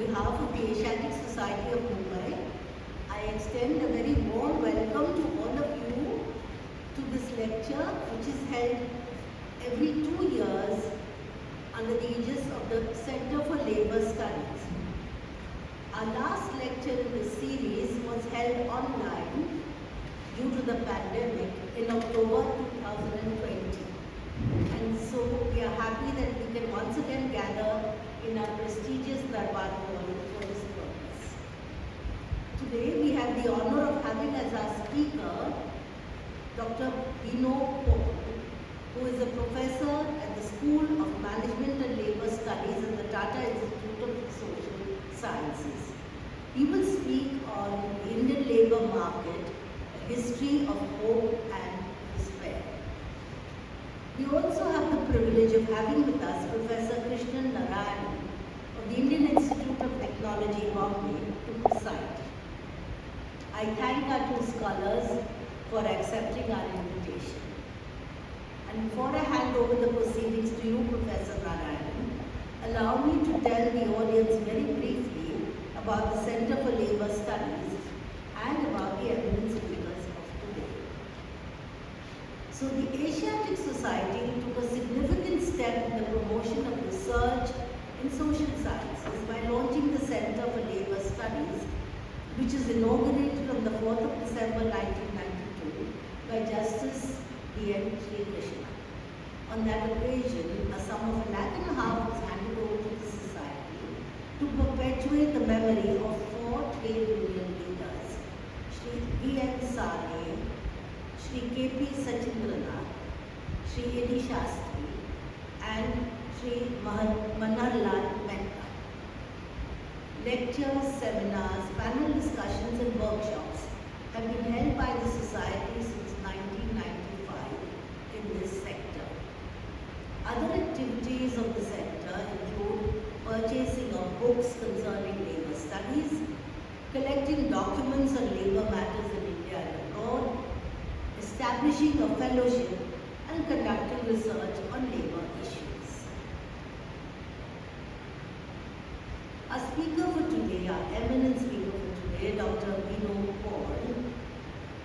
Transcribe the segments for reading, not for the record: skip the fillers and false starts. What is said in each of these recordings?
behalf of the Asiatic Society of Mumbai, I extend a very warm welcome to all of you to this lecture, which is held every 2 years under the aegis of the Center for Labour Studies. Our last lecture in this series was held online due to the pandemic in October 2020. And so we are happy that we can once again gather in our prestigious Darbar Hall for this purpose. Today we have the honor of having as our speaker Dr. Bino Paul, who is a professor at the School of Management and Labour Studies at the Tata Institute of Social Sciences. He will speak on the Indian labour market, a history of hope and despair. We also have the privilege of having with us Professor Krishnan Narayanan of the Indian Institute of Technology, Bombay, to preside. I thank our two scholars for accepting our invitation. And before I hand over the proceedings to you, Professor Narayanan, allow me to tell the audience very briefly about the Center for Labour Studies and about the eminent speakers of today. So the Asiatic Society took a significant step in the promotion of research in social sciences by launching the Center for Labour Studies, which is inaugurated on the 4th of December 1992 by Justice D.N. Krishnan. On that occasion, a sum of $1.5 lakh was handed over to the society to perpetuate the memory of 4 trade union leaders, Shri V.N. Sane, Shri K.P. Sachindranath, Shri Edi Shastri, and Shri Manarlal Mehta. Lectures, seminars, panel discussions and workshops have been held by the Society since 1995 in this sector. Other activities of the Center include purchasing of books concerning labour studies, collecting documents on labour matters in India and abroad, establishing a fellowship and conducting research on labour issues. Our speaker for today, our eminent speaker for today, Dr. Bino Paul,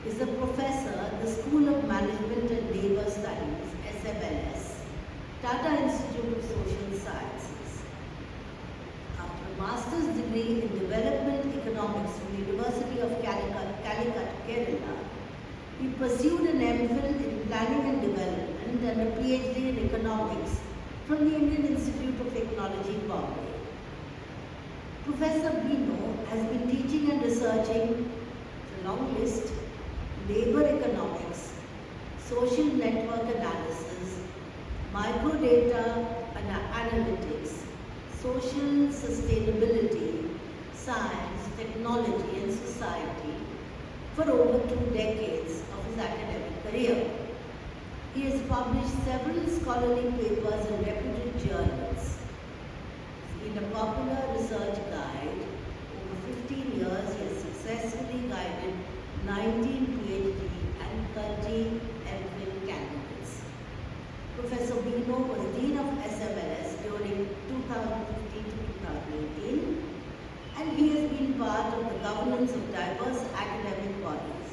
is a professor at the School of Management and Labour Studies, SMLS, Tata Institute of Social Sciences. After a master's degree in development economics from the University of Calicut, Kerala, he pursued an MPhil in planning and development and a PhD in economics from the Indian Institute of Technology, Bombay. Professor Bino has been teaching and researching, it's a long list, labour economics, social network analysis, microdata analytics, social sustainability, science, technology and society for over 2 decades of his academic career. He has published several scholarly papers in reputed journals. He's been a popular research guide. Over 15 years, he has successfully guided 19 PhD and 30 MPhil candidates. Professor Bino was Dean of SMLS during 2015 to 2018, and he has been part of the governance of diverse academic bodies.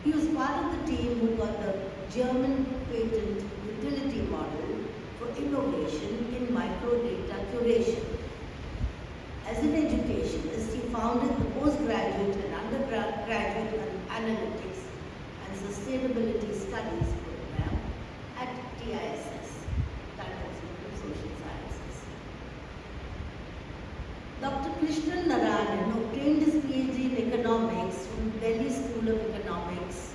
He was part of the team who got the German patent utility model for innovation in microdata curation. As an educationist, he founded the postgraduate and undergraduate analytics and sustainability studies program at TISS, Tata Institute of Social Sciences. Dr. Krishnan Narayanan obtained his PhD in economics from Delhi School of Economics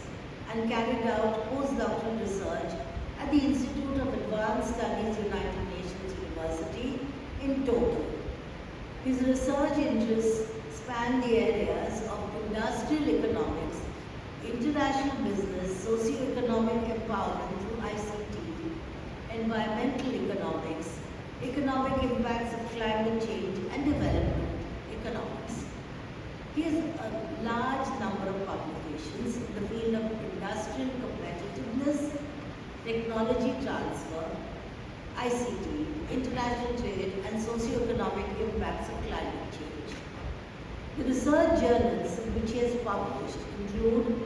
and carried out postdoctoral research at the Institute of Advanced Studies, United Nations University in Tokyo. His research interests span the areas of industrial economics, international business, socio-economic empowerment through ICT, environmental economics, economic impacts of climate change and development economics. He has a large number of publications in the field of industrial competitiveness, technology transfer, ICT, international trade, and socio-economic impacts of climate change. The research journals in which he has published include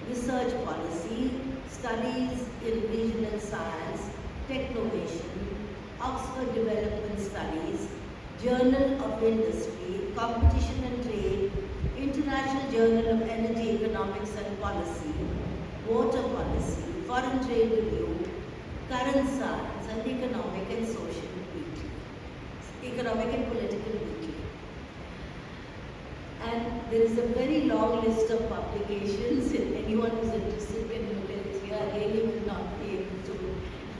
Research Policy, Studies in Regional Science, Technovation, Oxford Development Studies, Journal of Industry, Competition and Trade, International Journal of Energy, Economics and Policy, Water Policy, Foreign Trade Review, Current Science, and Economic and Social Weekly, Economic and Political Weekly. And there is a very long list of publications. Anyone who's interested can look at it here. I really will not be able to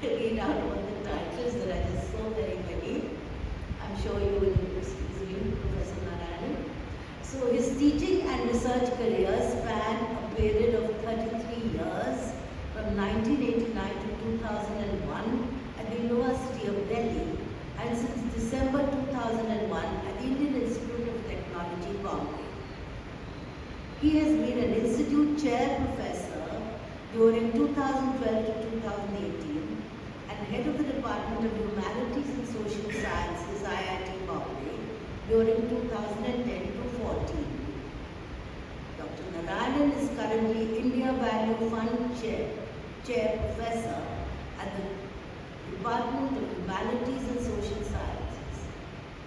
read out all the titles. There are just so very many. I'm sure you will excuse me, Professor Narayanan. So his teaching and research career span a period of 33 years, from 1989 to 2001 at the University of Delhi, and since December 2001 at the Indian Institute of Technology, Bombay. He has been an Institute Chair Professor during 2012 to 2018 and Head of the Department of Humanities and Social Sciences, IIT Bombay, during 2010 to 14. Dr. Narayanan is currently India Value Fund Chair Professor at the Department of Humanities and Social Sciences,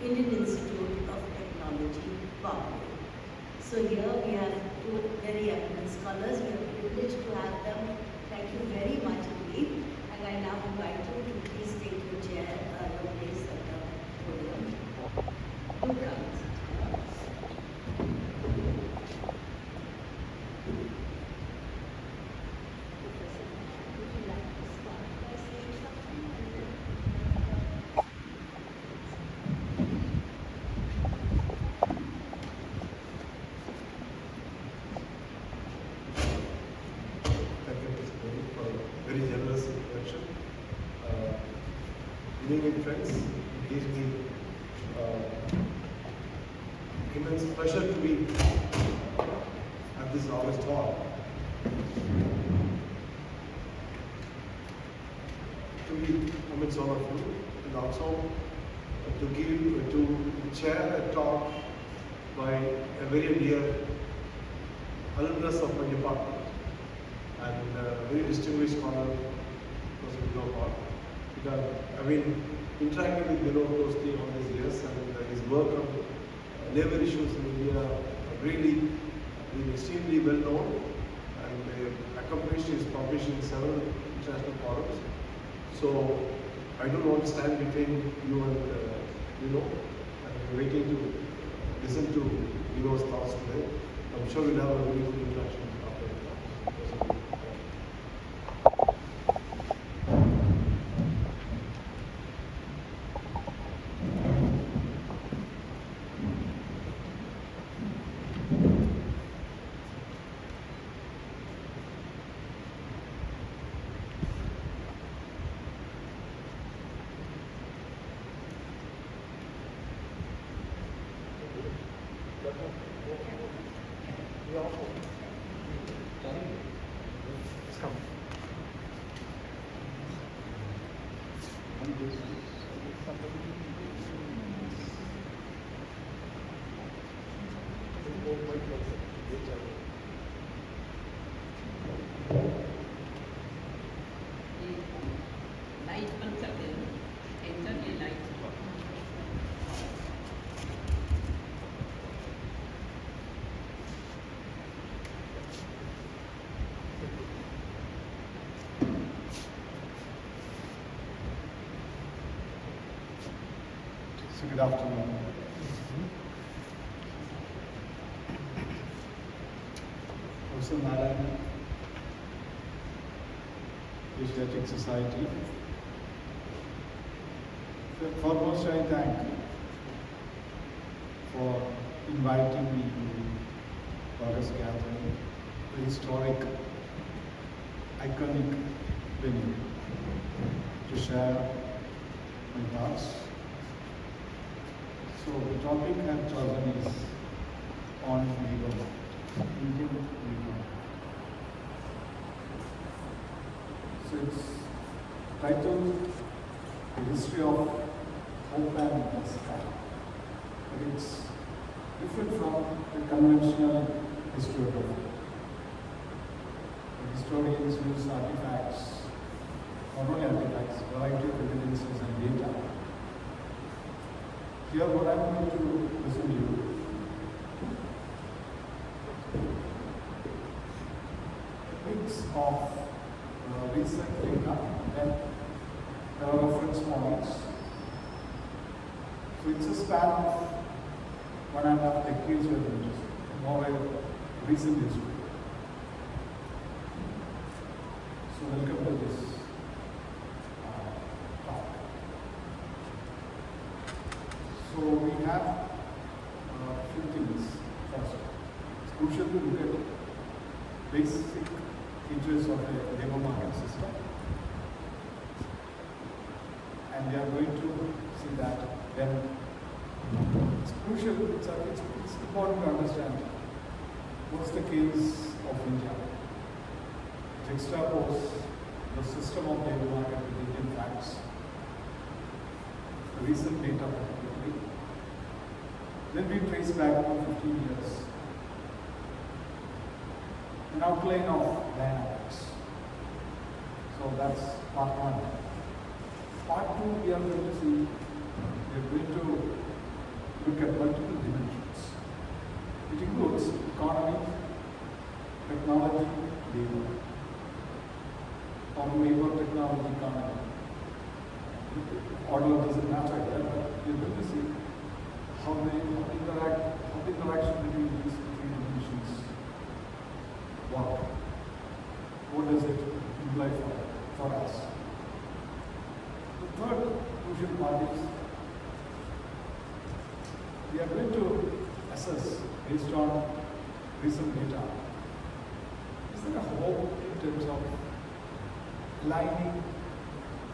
Indian Institute of Technology, Bombay. So here we have two very eminent scholars. We are privileged to have them. Thank you very much indeed. And I now invite you to please take your chair, your place at the podium. Do come. Very generous introduction. Good evening, friends. It gives me immense pleasure to be at this August hall. To be amidst all of you, and also to chair a talk by a very dear alumnus of my department and very distinguished scholar, Professor Bino Paul. Because I've been interacting with Bino closely all these years, and his work on labor issues in India have really been extremely well known, and accomplished his publishing in several international forums. So I don't want to stand between you and Bino, and we're waiting to listen to Bino's thoughts today. I'm sure we'll have a very good interaction after the talk. So good afternoon. Professor Narayanan, Asiatic Society. Foremost, I thank for inviting me to August gathering, the historic, iconic venue, to share my thoughts. So the topic I have chosen is on labor, Indian labor. So it's titled The History of open sky. But it's different from the conventional historiography. The historians use artifacts, not only artifacts, variety of evidences and data. Here what I'm going to present you mix of recent data, then there are reference points. So it's a span of 1.5 decades of interest, more a recent history. So welcome to this talk. So we have a few things. First, it's crucial to look at basic features of a labor market system. And we are going to see that then it's crucial, it's important to understand what's the case of India. To juxtapose the system of labor market with Indian facts, the recent data particularly. Then we trace back to 15 years. An outline of dynamics. So that's part one. Part two, we are going to see, we are going to look at multiple dimensions. It includes economy, technology, labor, or labor, technology, economy. Order doesn't matter here, but we are going to see how the interaction between these three dimensions work. What does it imply for us? The third crucial part is we are going to assess based on recent data. Is there a hope in terms of aligning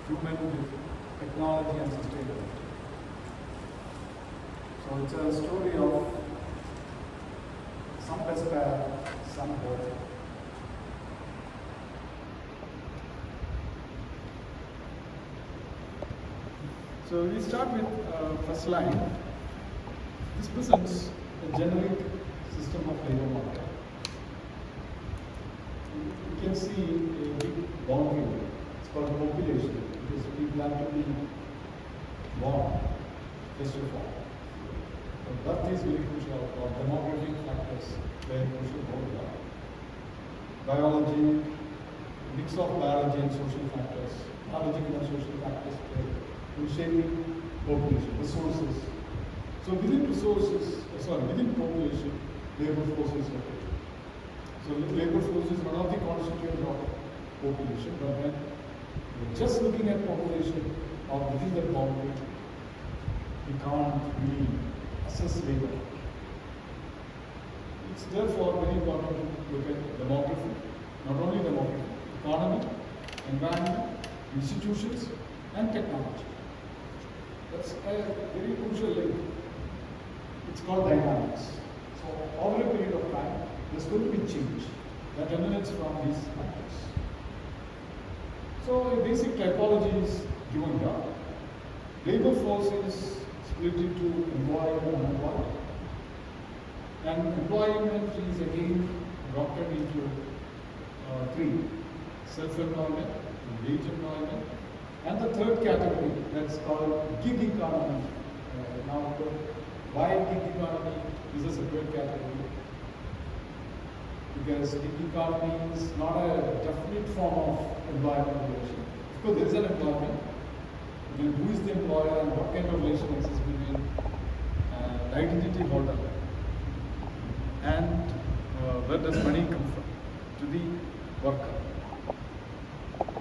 human with technology and sustainability? So it's a story of some despair, some hope. So we start with first line. This presents a generic system of labor market. You can see a big boundary. It's called population because people have to be born, first of all. But birth is very crucial, or demographic factors play a crucial role here. Biology, mix of biology and social factors, biological and social factors play in shaping population, resources. So within population, labor force is located. So labor force is one of the constituents of population, but when we're just looking at population or within the boundary, we can't really assess labor. It's therefore very important to look at demography, not only demography, economy, environment, institutions, and technology. That's a very crucial link. It's called dynamics. So over a period of time, there's going to be change that emanates from these factors. So a basic typology is given here. Labor force is split into employed and unemployed. And employment is again broken into three: self-employment, wage employment, and the third category that's called gig economy. Now, why gig economy is a separate category? Because gig economy is not a definite form of employment relation. Of course, there is an employment. Who is the employer and what kind of relation exists between the identity holder and where does money come from to the worker?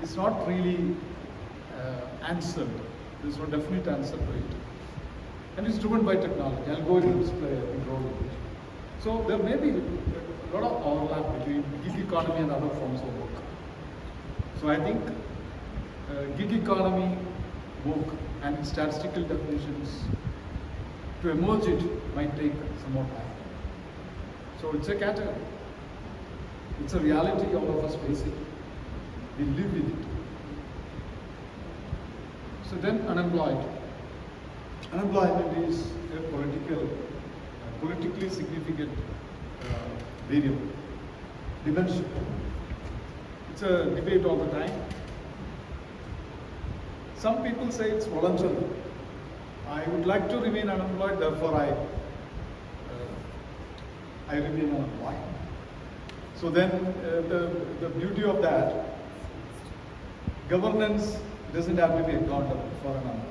It's not really answered. There's no definite answer to it. And it's driven by technology. Algorithms play a big role in it. So there may be a lot of overlap between gig economy and other forms of work. So I think gig economy work and statistical definitions, to emerge it might take some more time. So it's a category. It's a reality all of us face it. We live with it. So then unemployed. Unemployment is a politically significant variable, dimension. It's a debate all the time. Some people say it's voluntary. I would like to remain unemployed, therefore I remain unemployed. So then the beauty of that, governance doesn't have to be accountable for unemployment.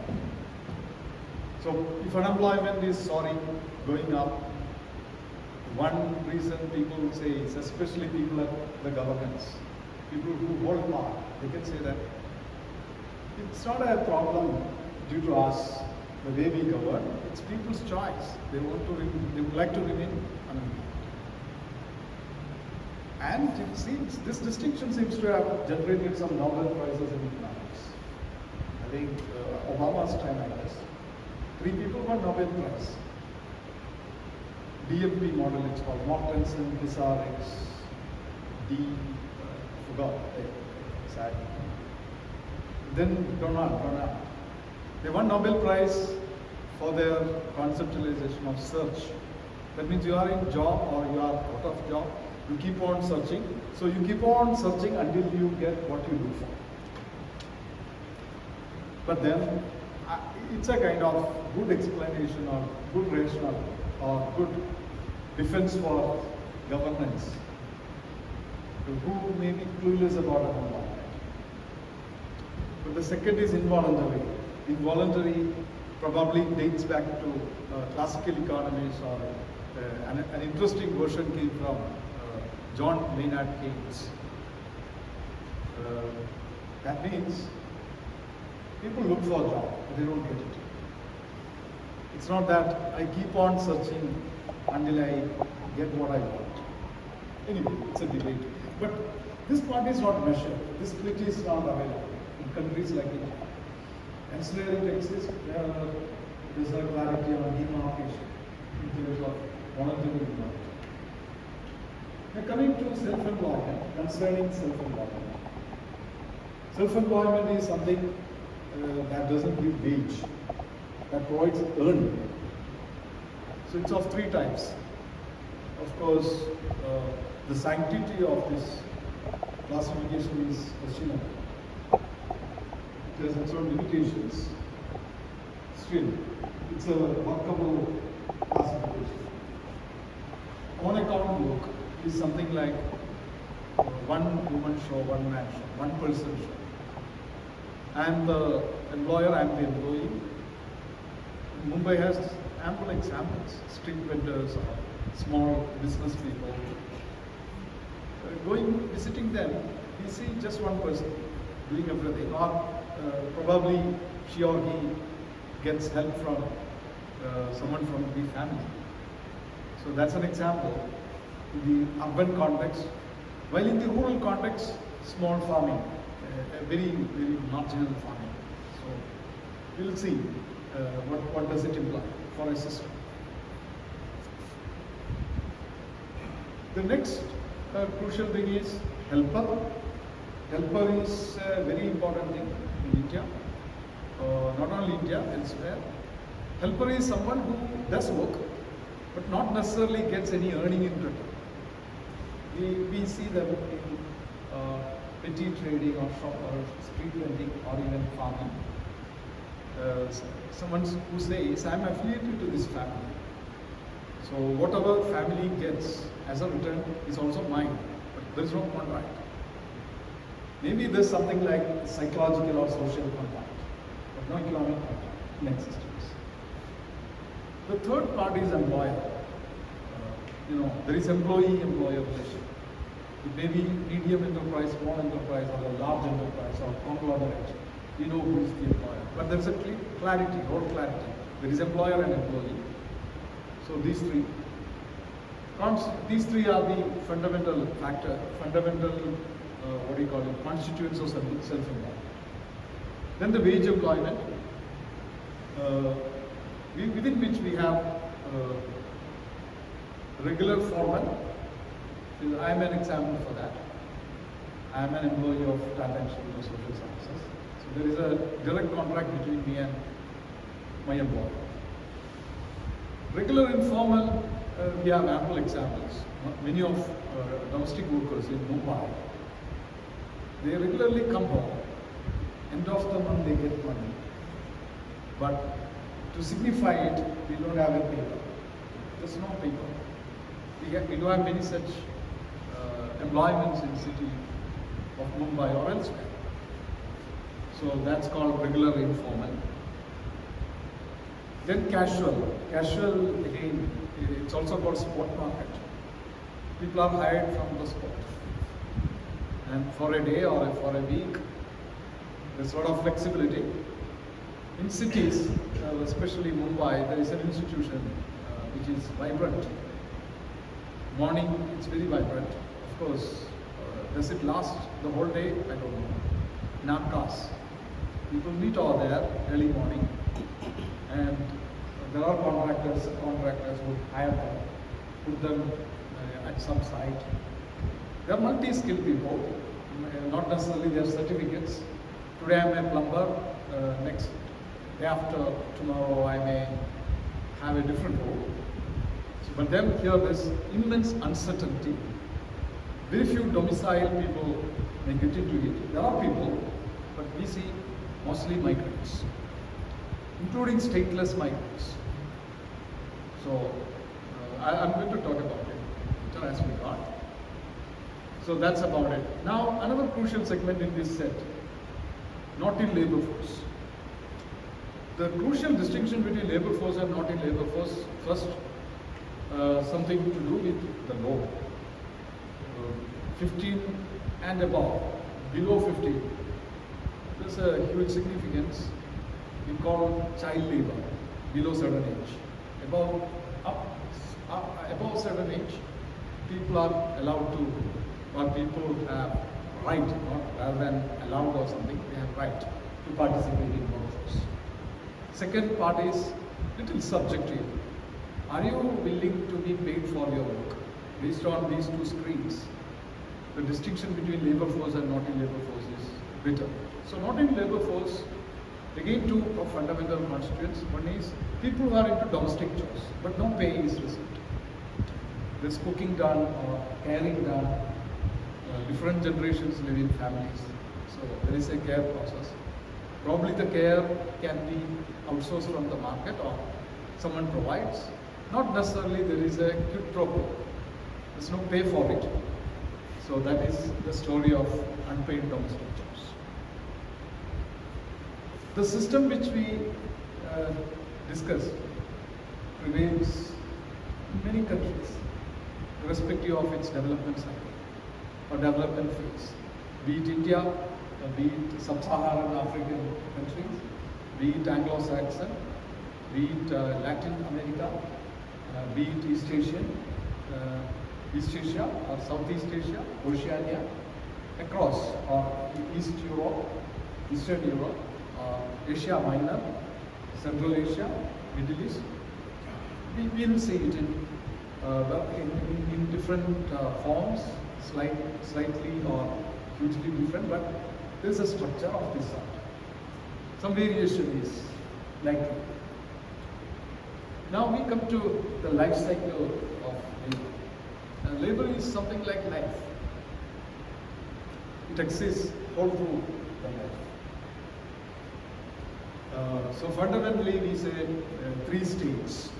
So if unemployment is soaring, going up, one reason people say is, especially people at the governance, people who hold power, they can say that it's not a problem due to us, the way we govern, it's people's choice. They would like to remain unemployed. And it seems, this distinction seems to have generated some Nobel Prizes in economics. I think Obama's time, I guess. 3 people got Nobel Prize. DMP model, it's called Mortensen, Pizarix, forgot exactly. Then Donald. They won Nobel Prize for their conceptualization of search. That means you are in job or you are out of job, you keep on searching. So you keep on searching until you get what you look for. But then it's a kind of good explanation or good rationale or good defense for governance who may be clueless about unemployment. But the second is involuntary. Involuntary probably dates back to classical economists, or an interesting version came from John Maynard Keynes. That means people look for a job, but they don't get it. It's not that I keep on searching until I get what I want. Anyway, it's a debate. But this part is not measured. This split is not available in countries like India. Elsewhere it exists, there's a clarity on demarcation in terms of voluntary employment. Now coming to self-employment, concerning self-employment. Self-employment is something that doesn't give wage, that provides earning. So it's of 3 types. Of course, the sanctity of this classification is questionable. It has its own limitations. Still, it's a workable classification. On account work is something like one woman show, one man show, one person show. I am the employer, I am the employee. Mumbai has ample examples, street vendors or small business people. Visiting them, we see just one person doing everything, or probably she or he gets help from someone from the family. So that's an example in the urban context. While in the rural context, small farming, very, very marginal farming. So we'll see what does it imply for a system. The next crucial thing is helper. Helper is a very important thing in India, not only India, elsewhere. Helper is someone who does work, but not necessarily gets any earning in return. We see them in petty trading or shop or street vending or even farming. Someone who says, I'm affiliated to this family. So whatever family gets as a return is also mine, but there is no contract. Maybe there's something like psychological or social contract, but no economic contract in existence. The third part is employer. There is employee-employer relationship. It may be medium enterprise, small enterprise, or a large enterprise, or conglomerate. We know who is the employer. But there is a clarity, role clarity. There is employer and employee. So these three are the fundamental factor, constituents of self-employment. Then the wage employment, within which we have regular foreman. I am an example for that. I am an employee of Data and Social Sciences. So there is a direct contract between me and my employer. Regular informal, we have ample examples. Many of domestic workers in Mumbai, they regularly come home. End of the month they get money. But to signify it, we don't have a paper. There's no paper. We do have many such employments in the city of Mumbai or elsewhere. So that's called regular informal. Then casual. Casual, again, it's also called spot market. People are hired from the spot. And for a day or for a week, there's a lot of flexibility. In cities, especially Mumbai, there is an institution which is vibrant. Morning, it's very vibrant. Of course, does it last the whole day? I don't know. Nakas. People meet over there early morning, and there are contractors who hire them, put them at some site. They are multi-skilled people, not necessarily their certificates. Today I am a plumber, next day after tomorrow I may have a different role. So, but then here there's immense uncertainty. Very few domicile people may get into it. There are people, but we see mostly migrants, including stateless migrants. So I'm going to talk about it as we got. So that's about it. Now another crucial segment in this set, not in labor force. The crucial distinction between labor force and not in labor force, first something to do with the law. 15 and above, below 15, there's a huge significance. We call child labor below certain age. Above certain age, people are allowed to, or people have right, not rather than allowed or something, they have right to participate in workforce. Second part is little subjective. Are you willing to be paid for your work? Based on these two screens, the distinction between labor force and not in labor force is better. So not in labor force, again two fundamental constituents. One is people who are into domestic chores, but no pay is received. There's cooking done or caring done. Different generations live in families, so there is a care process. Probably the care can be outsourced from the market or someone provides. Not necessarily there is a quid pro quo. There's no pay for it. So that is the story of unpaid domestic jobs. The system which we discussed prevails in many countries, irrespective of its development cycle or development phase. Be it India, be it sub-Saharan African countries, be it Anglo-Saxon, be it Latin America, be it East Asia or Southeast Asia, Oceania, across, or East Europe, Eastern Europe, Asia Minor, Central Asia, Middle East. We will see it in different forms, slightly or hugely different, but there is a structure of this sort. Some variation is likely. Now we come to the life cycle of labor. Labor is something like life. It exists all through the life. So fundamentally we say three states.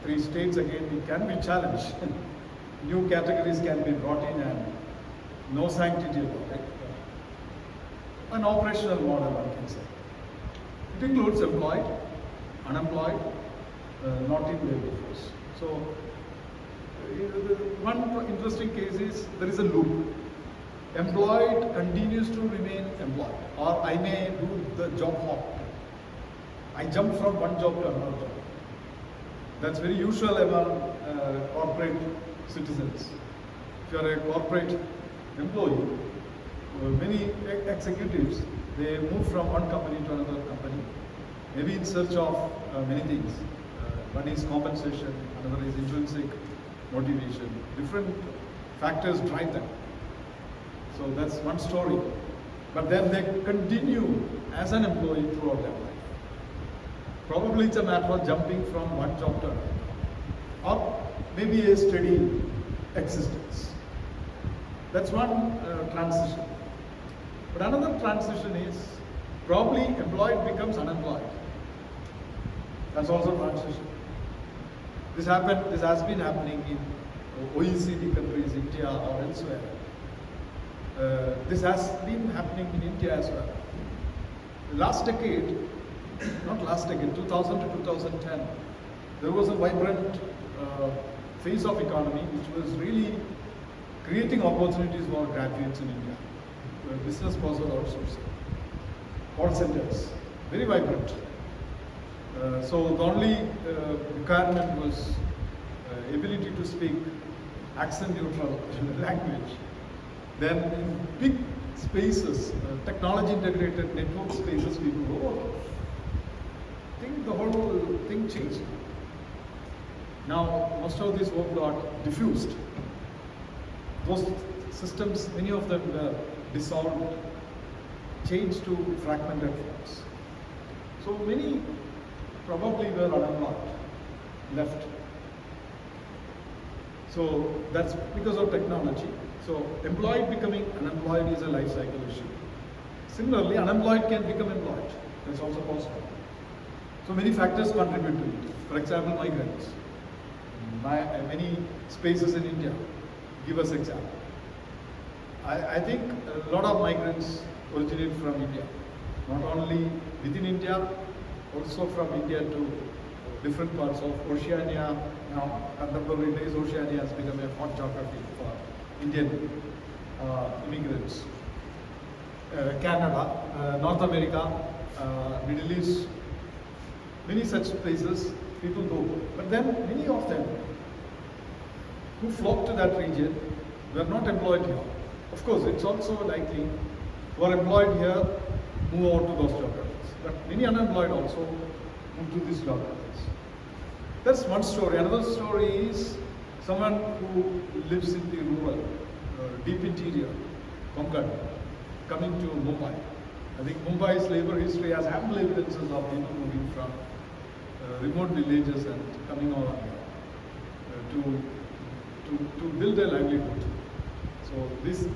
Three states again, it can be challenged. New categories can be brought in and no sanctity about it. An operational model, one can say. It includes employed, unemployed, not in labor force. So one interesting case is there is a loop. Employed continues to remain employed, or I may do the job hop. I jump from one job to another job. That's very usual among corporate citizens. If you are a corporate employee, many executives, they move from one company to another company, maybe in search of many things. One is compensation, another is intrinsic motivation. Different factors drive them. So that's one story. But then they continue as an employee throughout their life. Probably it's a matter of jumping from one job to another, or maybe a steady existence. That's one transition. But another transition is probably employed becomes unemployed. That's also transition. This has been happening in OECD countries, India or elsewhere. This has been happening in India as well. Last decade, not last decade, 2000 to 2010, there was a vibrant phase of economy which was really creating opportunities for graduates in India. Business was outsourcing. Call centers, very vibrant. So the only requirement was ability to speak accent neutral language. Then in big spaces, technology integrated network spaces, people go, oh, I think the whole thing changed. Now most of this work got diffused. Those systems, many of them were dissolved, changed to fragmented forms. So many probably were unemployed, left. So that's because of technology. So employed becoming unemployed is a life cycle issue. Similarly, unemployed can become employed. That's also possible. So many factors contribute to it. For example, migrants. Many spaces in India give us example. I think a lot of migrants originate from India, not only within India, also from India to different parts of Oceania. Now, contemporary days, Oceania has become a hot geography for Indian immigrants. Canada, North America, Middle East, many such places people go. But then many of them who flock to that region were not employed here. Of course, it's also likely who are employed here move out to those geographies. But many unemployed also move to these geographies. That's one story. Another story is someone who lives in the rural, deep interior, Konkan, coming to Mumbai. I think Mumbai's labor history has ample evidences of people moving from remote villages and coming over to build a livelihood. So these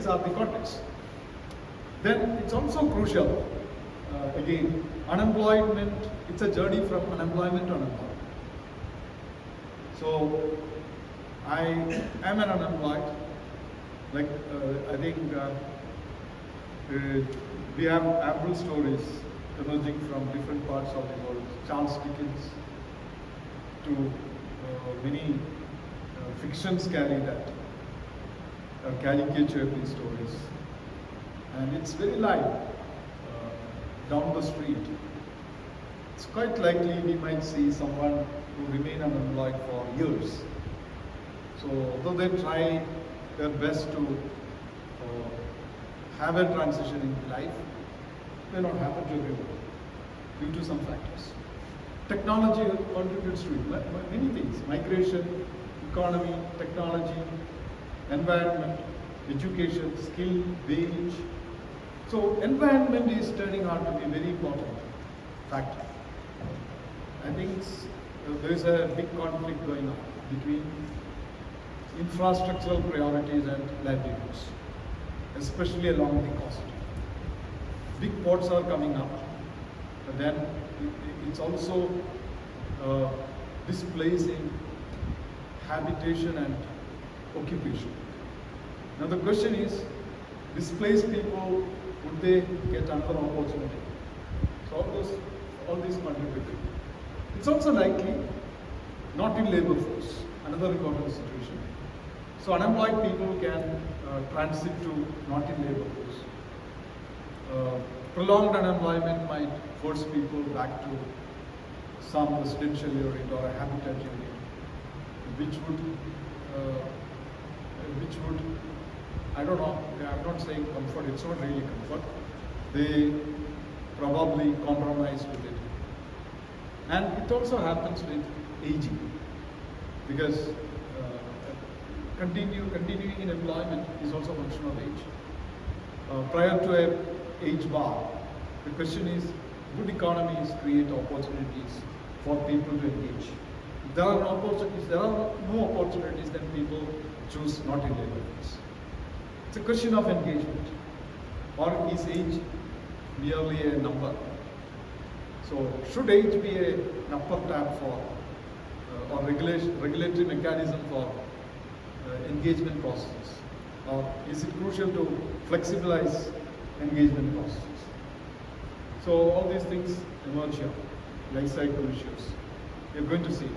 are the contexts. Then it's also crucial, again, unemployment, it's a journey from unemployment to unemployment. So I am an unemployed, like I think we have ample stories emerging from different parts of the world. Charles Dickens to many fictions carry that, caricature these stories. And it's very live down the street. It's quite likely we might see someone who remain unemployed for years. So although they try their best to have a transition in life, it may not happen to everyone due to some factors. Technology contributes to it, many things: migration, economy, technology, environment, education, skill, wage. So environment is turning out to be a very important factor. I think there is a big conflict going on between infrastructural priorities and livelihoods, especially along the coast. Big ports are coming up, but then it's also displacing habitation and occupation. Now the question is, displaced people, would they get another opportunity? So all these contribute. It's also likely not in labor force, another important situation. So unemployed people can transit to not in labor force. Prolonged unemployment might force people back to some residential unit or a habitat unit, which would, I don't know, I'm not saying comfort, it's not really comfort. They probably compromise with it. And it also happens with aging, because continuing in employment is also a function of age. Prior to a age bar, the question is, good economies create opportunities for people to engage. If there are no opportunities, then people choose not in labor force. It's a question of engagement. Or is age merely a number? So should age be an upper tap for or regulatory mechanism for engagement processes? Or is it crucial to flexibilize engagement processes? So all these things emerge here, life cycle issues. You're going to see it.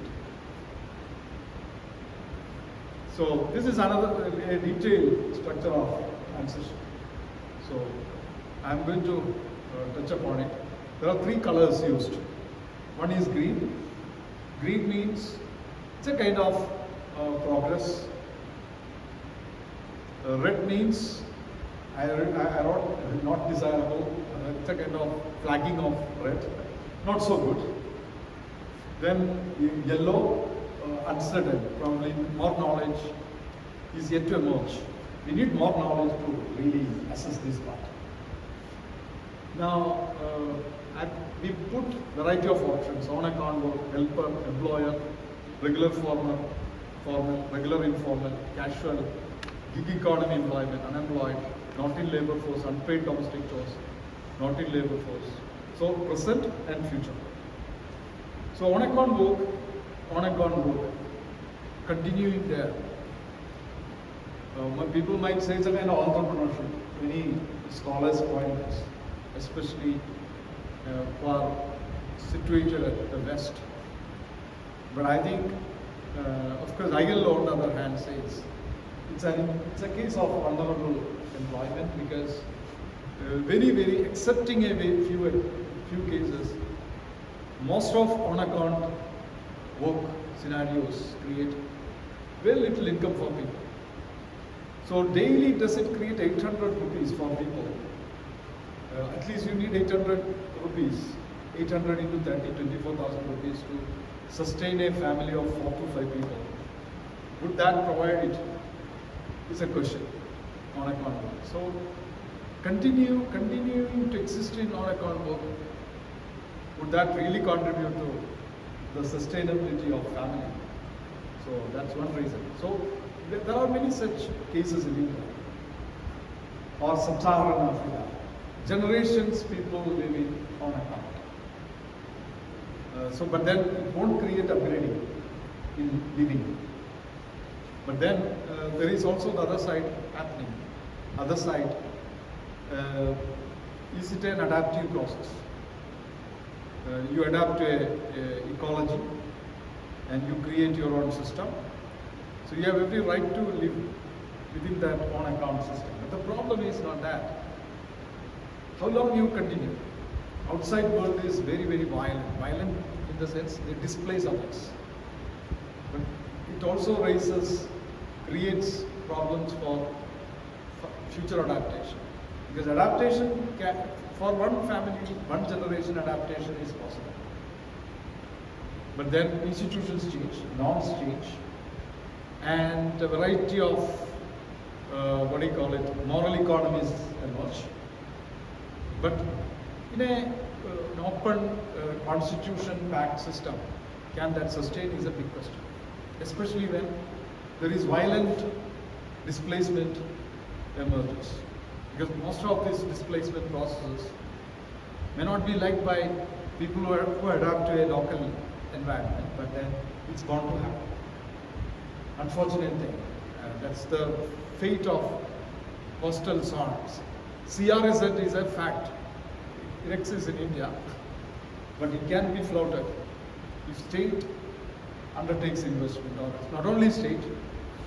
So this is another a detailed structure of transition. So I'm going to touch upon it. There are three colors used. One is green. Green means it's a kind of progress. Red means I wrote not desirable. It's a kind of flagging of red, not so good. Then yellow, uncertain, probably more knowledge is yet to emerge. We need more knowledge to really assess this part. Now, we put variety of options: on account work, helper, employer, regular formal, regular informal, casual, gig economy employment, unemployed, not in labor force, unpaid domestic chores, not in labor force. So present and future. So on account work, continuing there. People might say it's a kind of entrepreneurship. Many scholars point this, especially who are situated at the West. But I think, of course, ILO on the other hand says it's a case of vulnerable employment because very excepting a few cases, most of on account work scenarios create very little income for people. So daily does it create 800 rupees for people? At least you need 800 rupees, 800 into 30, 24,000 rupees to sustain a family of 4 to 5 people. Would that provide it? Is a question on account work. So continuing to exist in on account work, would that really contribute to the sustainability of family? So that's one reason. So there are many such cases in India or Sub-Saharan Africa. Generations people living on account. But then it won't create upgrading in living. But then there is also the other side happening. Other side, is it an adaptive process? You adapt to a ecology and you create your own system. So you have every right to live within that on account system. But the problem is not that. How long you continue? Outside world is very violent. Violent in the sense they displace others. But it also creates problems for future adaptation. Because adaptation for one family, one generation adaptation is possible. But then institutions change, norms change, and a variety of, moral economies emerge. But in an open constitution-backed system, can that sustain is a big question. Especially when there is violent displacement emerges. Because most of these displacement processes may not be liked by people who adapt to a local environment, but then it's bound to happen. Unfortunate thing. That's the fate of coastal zones. CRZ is a fact. It exists in India, but it can be flouted if state undertakes investment, or not only state,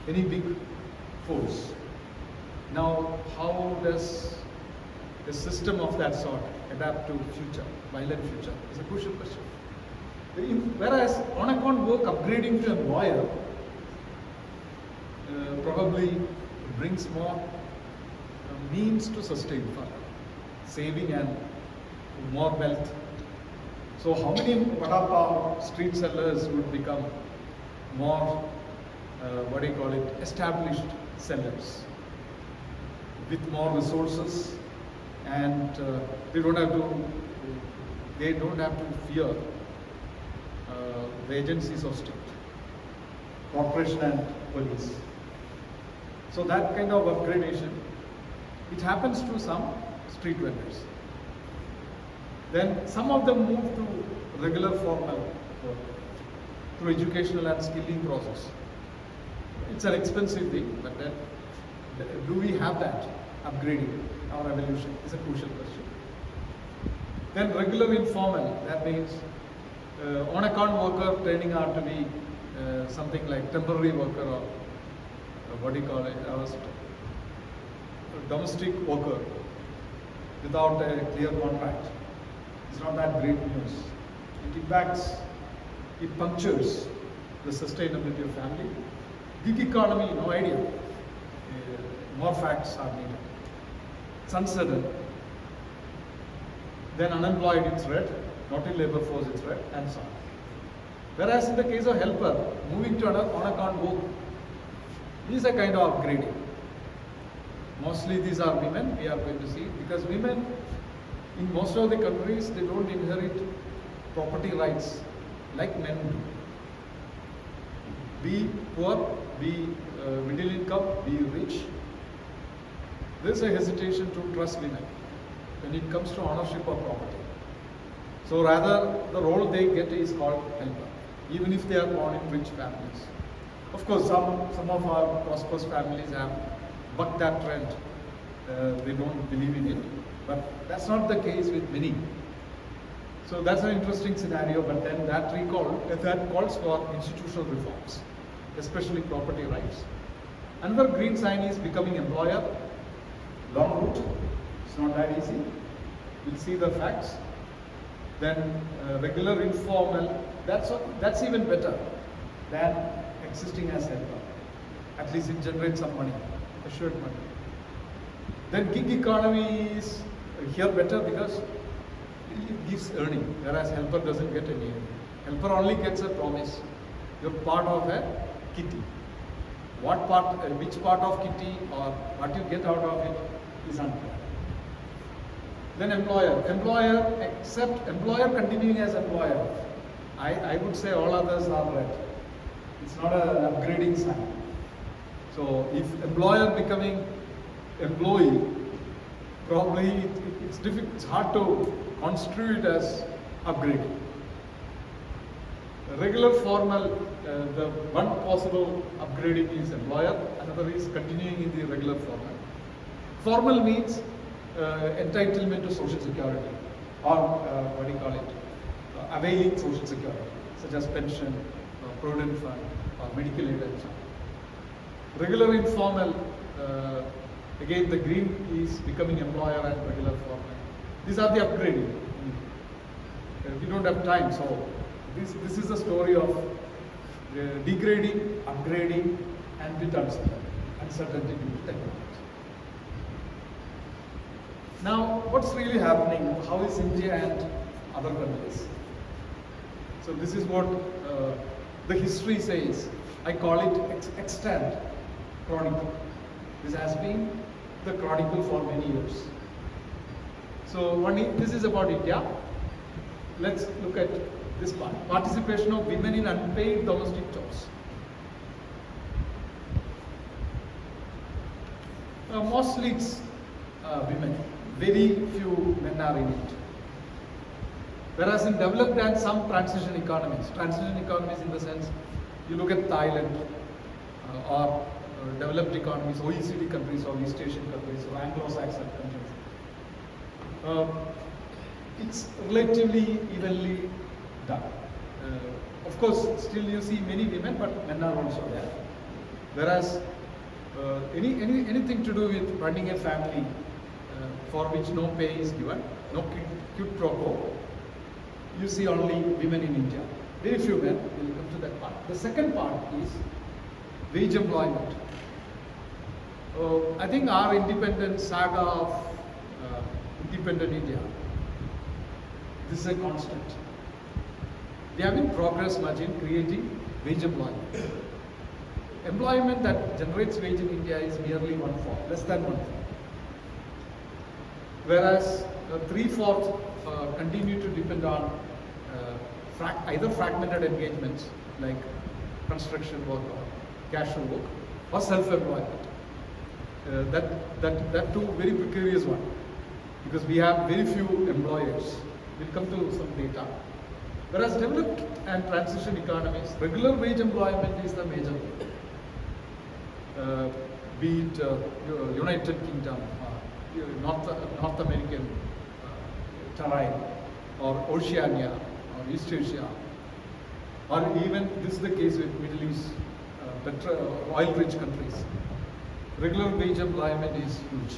any big force. Now, how does a system of that sort adapt to future, violent future, is a crucial question. Whereas on account work upgrading to employer probably brings more means to sustain further, saving and more wealth. So how many vada pav street sellers would become more, established sellers with more resources, and they don't have to they don't have to fear the agencies of state, corporation and police. So that kind of upgradation, it happens to some street vendors. Then some of them move to regular formal work through educational and skilling process. It's an expensive thing, but then do we have that upgrading our evolution is a crucial question. Then regular informal, that means on account worker turning out to be something like temporary worker or what do you call it, a domestic worker without a clear contract. It's not that great news. It impacts, it punctures the sustainability of family. Gig economy, no idea. More facts are needed. It's uncertain. Then unemployed, it's red. Not in labor force, it's red, and so on. Whereas in the case of helper, moving to on account work, these are kind of upgrading. Mostly these are women, we are going to see, because women in most of the countries, they don't inherit property rights like men do. Be poor, be middle income, be rich. There's a hesitation to trust women when it comes to ownership of property. So rather, the role they get is called helper, even if they are born in rich families. Of course, some of our prosperous families have bucked that trend. They don't believe in it, but that's not the case with many. So that's an interesting scenario, but then that calls for institutional reforms, especially property rights. Another green sign is becoming employer. Long route, it's not that easy. We'll see the facts. Then regular informal, that's even better than existing as helper. At least it generates some money, assured money. Then gig economy is here better because it gives earning, whereas helper doesn't get any earning. Helper only gets a promise. You're part of a kitty. What part, which part of kitty or what you get out of it is unclear. Then employer continuing as employer. I would say all others are red. It's not an upgrading sign. So if employer becoming employee, probably it's hard to construe it as upgrading. Regular formal, the one possible upgrading is employer, another is continuing in the regular formal. Formal means entitlement to social security or availing social security, such as pension, provident fund, or medical aid and so on. Regular informal, again the green is becoming employer and regular formal. These are the upgrading. We don't have time, so this is the story of degrading, upgrading, and with uncertainty due to technology. Now, what's really happening? How is India and other countries? So this is what the history says. I call it extant chronicle. This has been the chronicle for many years. So this is about India. Let's look at this part. Participation of women in unpaid domestic jobs. Mostly it's women. Very few men are in it. Whereas in developed and some transition economies in the sense, you look at Thailand or developed economies, OECD countries or East Asian countries or Anglo-Saxon countries, it's relatively evenly done. Of course, still you see many women, but men are also there. Whereas anything to do with running a family for which no pay is given, no quid pro quo, you see only women in India. Very few men will come to that part. The second part is wage employment. I think our independent saga of independent India, this is a constant. We haven't progressed much in creating wage employment. Employment that generates wage in India is merely 1/4, less than 1/4. Whereas 3/4 continue to depend on either fragmented engagements like construction work or casual work, or self-employment. That too very precarious one, because we have very few employers. We'll come to some data. Whereas developed and transition economies, regular wage employment is the major one. Be it United Kingdom, North American terrain, or Oceania, or East Asia, or even this is the case with Middle East, oil-rich countries. Regular wage employment is huge.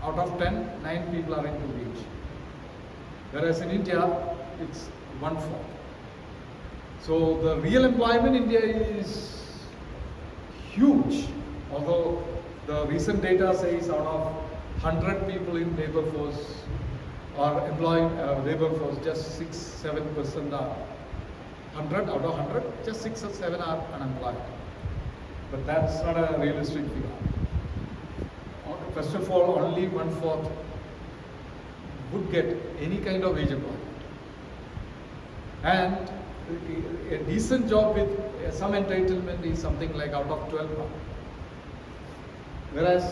Out of 10, 9 people are into wage. Whereas in India, it's 1/4. So the real employment in India is huge. Although the recent data says out of 100 people in labor force or employed labor force, just 6-7% are 100 out of 100, just 6 or 7 are unemployed. But that's not a realistic figure. First of all, only 1/4 would get any kind of wage employment. And a decent job with some entitlement is something like out of 12 now. Whereas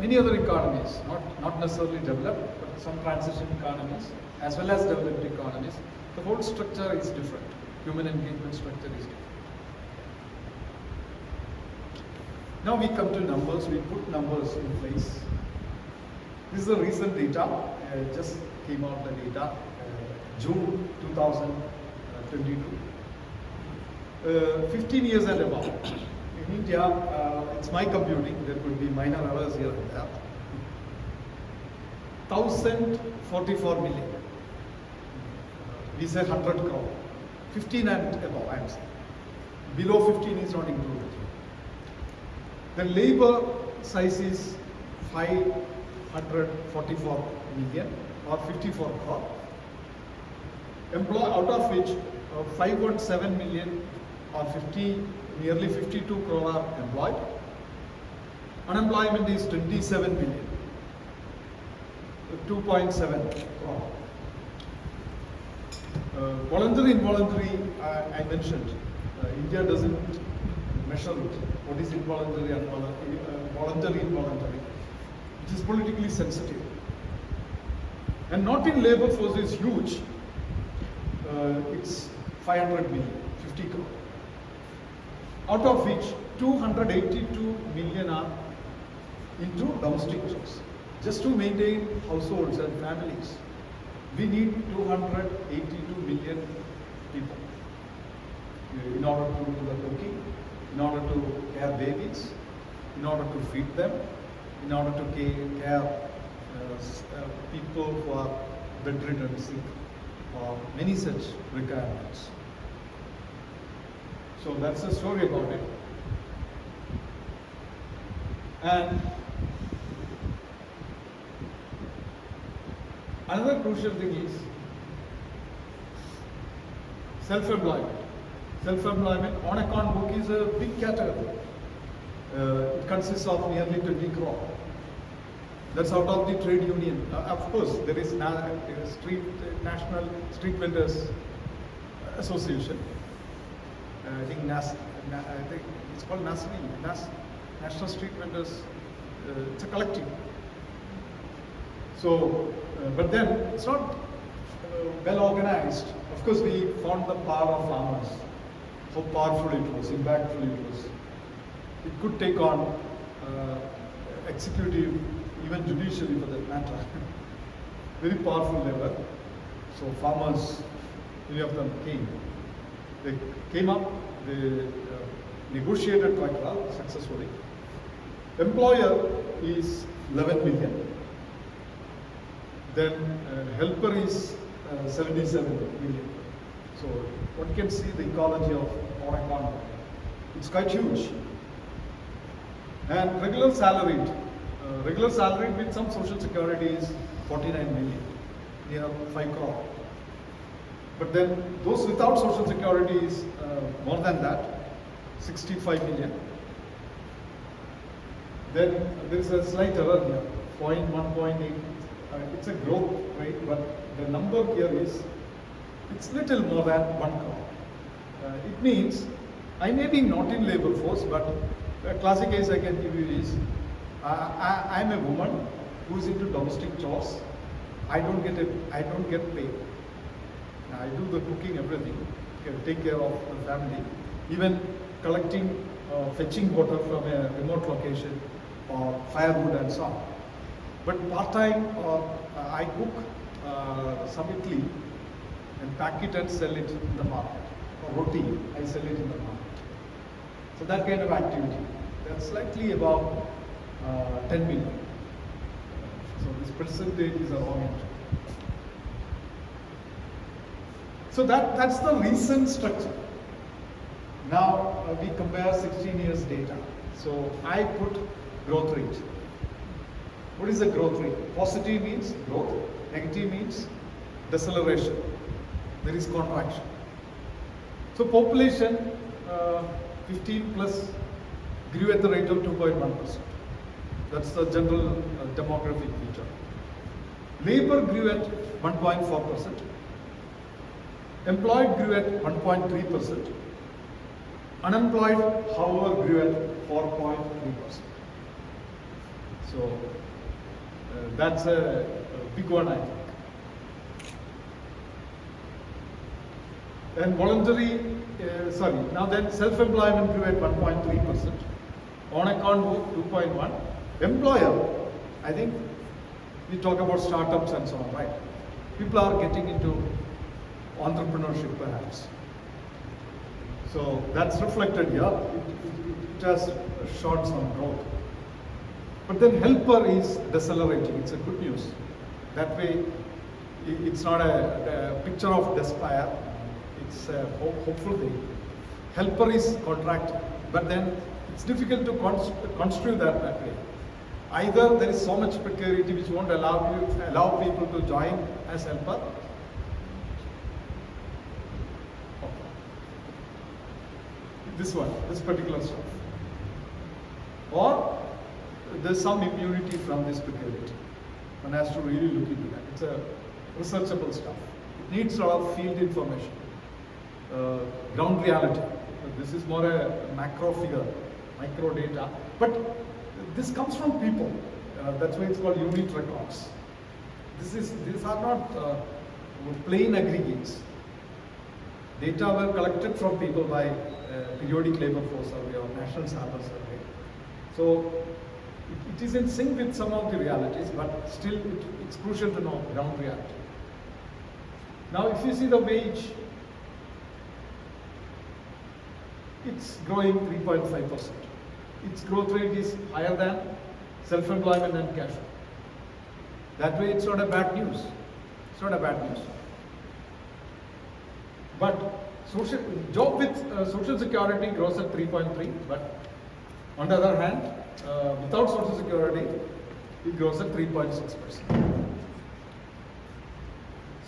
many other economies, not necessarily developed, but some transition economies, as well as developed economies, the whole structure is different. Human engagement structure is different. Now we come to numbers, we put numbers in place. This is the recent data, just came out the data, June 2022. 15 years and above. In India, it's my computing, there could be minor errors here and there. 1,044 million. We say 100 crore. 15 and above, I am saying. Below 15 is not included. The labor size is 544 million or 54 crore. Out of which 517 million or nearly 52 crore are employed. Unemployment is 27 million, 2.7 crore. Voluntary, involuntary, I mentioned. India doesn't measure what is involuntary and voluntary, involuntary, which is politically sensitive. And not in labor force is huge. It's 500 million, 50 crore. Out of which 282 million are into domestic jobs. Just to maintain households and families, we need 282 million people in order to do the cooking, in order to care babies, in order to feed them, in order to care people who are bedridden, sick, or many such requirements. So that's the story about it. And another crucial thing is self-employment. Self-employment on account book is a big category. It consists of nearly 20 crore. That's out of the trade union. Of course, there is National Street Vendors Association. I think it's called National Street Vendors. It's a collective. So, but then it's not well organized. Of course, we found the power of farmers, how powerful it was, impactful it was. It could take on executive, even judiciary for that matter. Very powerful level. So farmers, many of them came. They came up, they negotiated quite well, successfully. Employer is 11 million. Then helper is 77 million. So one can see the ecology of our economy. It's quite huge. And regular salaried with some social security is 49 million, near 5 crore. But then those without social security is more than that, 65 million. Then there is a slight error here, 0.1, 0.8. It's a growth rate, but the number here is, it's little more than 1 crore. It means I may be not in labor force, but a classic case I can give you is I'm a woman who is into domestic chores. I don't get paid. I do the cooking, everything, take care of the family, even collecting, fetching water from a remote location or firewood and so on. But part-time, I cook some idli and pack it and sell it in the market. Or roti, I sell it in the market. So that kind of activity. That's slightly about 10 million. So this percentage is around it. So that's the recent structure. Now we compare 16 years data. So I put growth rate. What is the growth rate? Positive means growth, negative means deceleration. There is contraction. So population 15 plus grew at the rate of 2.1%. That's the general demographic feature. Labor grew at 1.4%. Employed grew at 1.3%. Unemployed, however, grew at 4.3%. So that's a big one, I think. And voluntary, now then self-employment grew at 1.3%. On account work 2.1. Employer, I think we talk about startups and so on, right? People are getting into entrepreneurship perhaps. So that's reflected here. It has shown some growth. But then helper is decelerating. It's a good news. That way, it's not a picture of despair. It's a hopeful thing. Helper is contracting, but then it's difficult to construe that way. Either there is so much precarity which won't allow people to join as helper. This particular stuff. Or there's some immunity from this precarity. One has to really look into that. It's a researchable stuff. It needs a lot of field information, ground reality. This is more a macro figure, micro data. But this comes from people. That's why it's called unit records. These are not plain aggregates. Data were collected from people by periodic labor force survey or national sample survey. So it is in sync with some of the realities, but still it's crucial to know ground reality. Now if you see the wage, it's growing 3.5%. Its growth rate is higher than self-employment and cash flow. That way it's not a bad news. It's not a bad news. But job with social security grows at 3.3, but on the other hand, without social security, it grows at 3.6%.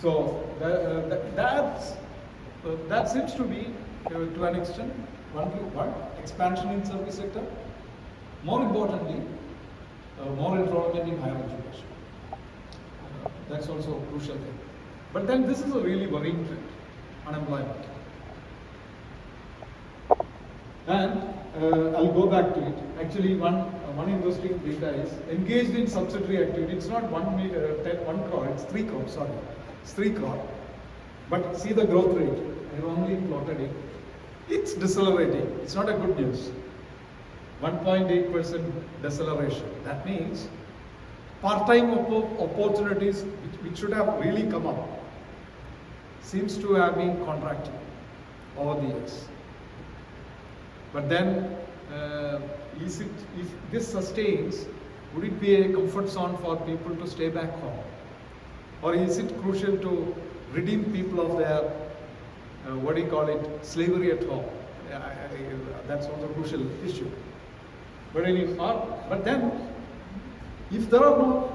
So that seems to be, to an extent, one expansion in service sector. More importantly, more enrollment in higher education. That's also a crucial thing. But then this is a really worrying trend, unemployment. And I'll go back to it. Actually, one interesting data is engaged in subsidiary activity. It's not 1 crore, it's 3 crore, sorry. It's 3 crore. But see the growth rate. I've only plotted it. It's decelerating. It's not a good news. 1.8% deceleration. That means part-time opportunities which should have really come up seems to have been contracting over the years. But then, if this sustains, would it be a comfort zone for people to stay back home? Or is it crucial to redeem people of their, slavery at home? That's also a crucial issue. But then, if there are no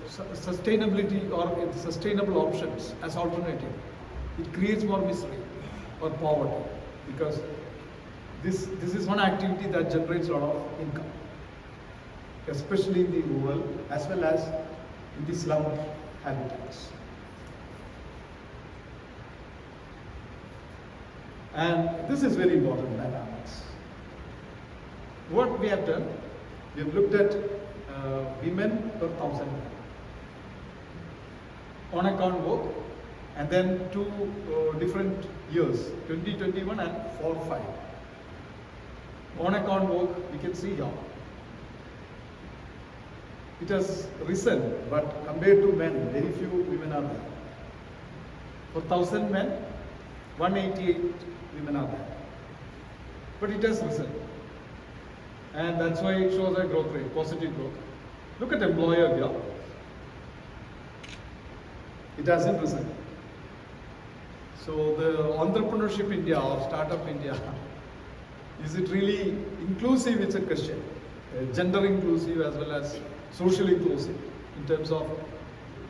sustainability or sustainable options as alternative, it creates more misery or poverty, because this is one activity that generates a lot of income, especially in the rural as well as in the slum habitats. And this is very important dynamics. What we have done, we have looked at women per 1,000 on account work, and then two different years, 2021 and 4-5. On account work, we can see here. It has risen, but compared to men, very few women are there. For 1,000 men, 188 women are there. But it has risen. And that's why it shows a growth rate, positive growth. Look at employer here. It hasn't risen. So the entrepreneurship India or startup India, is it really inclusive? It's a question. Gender inclusive as well as social inclusive in terms of,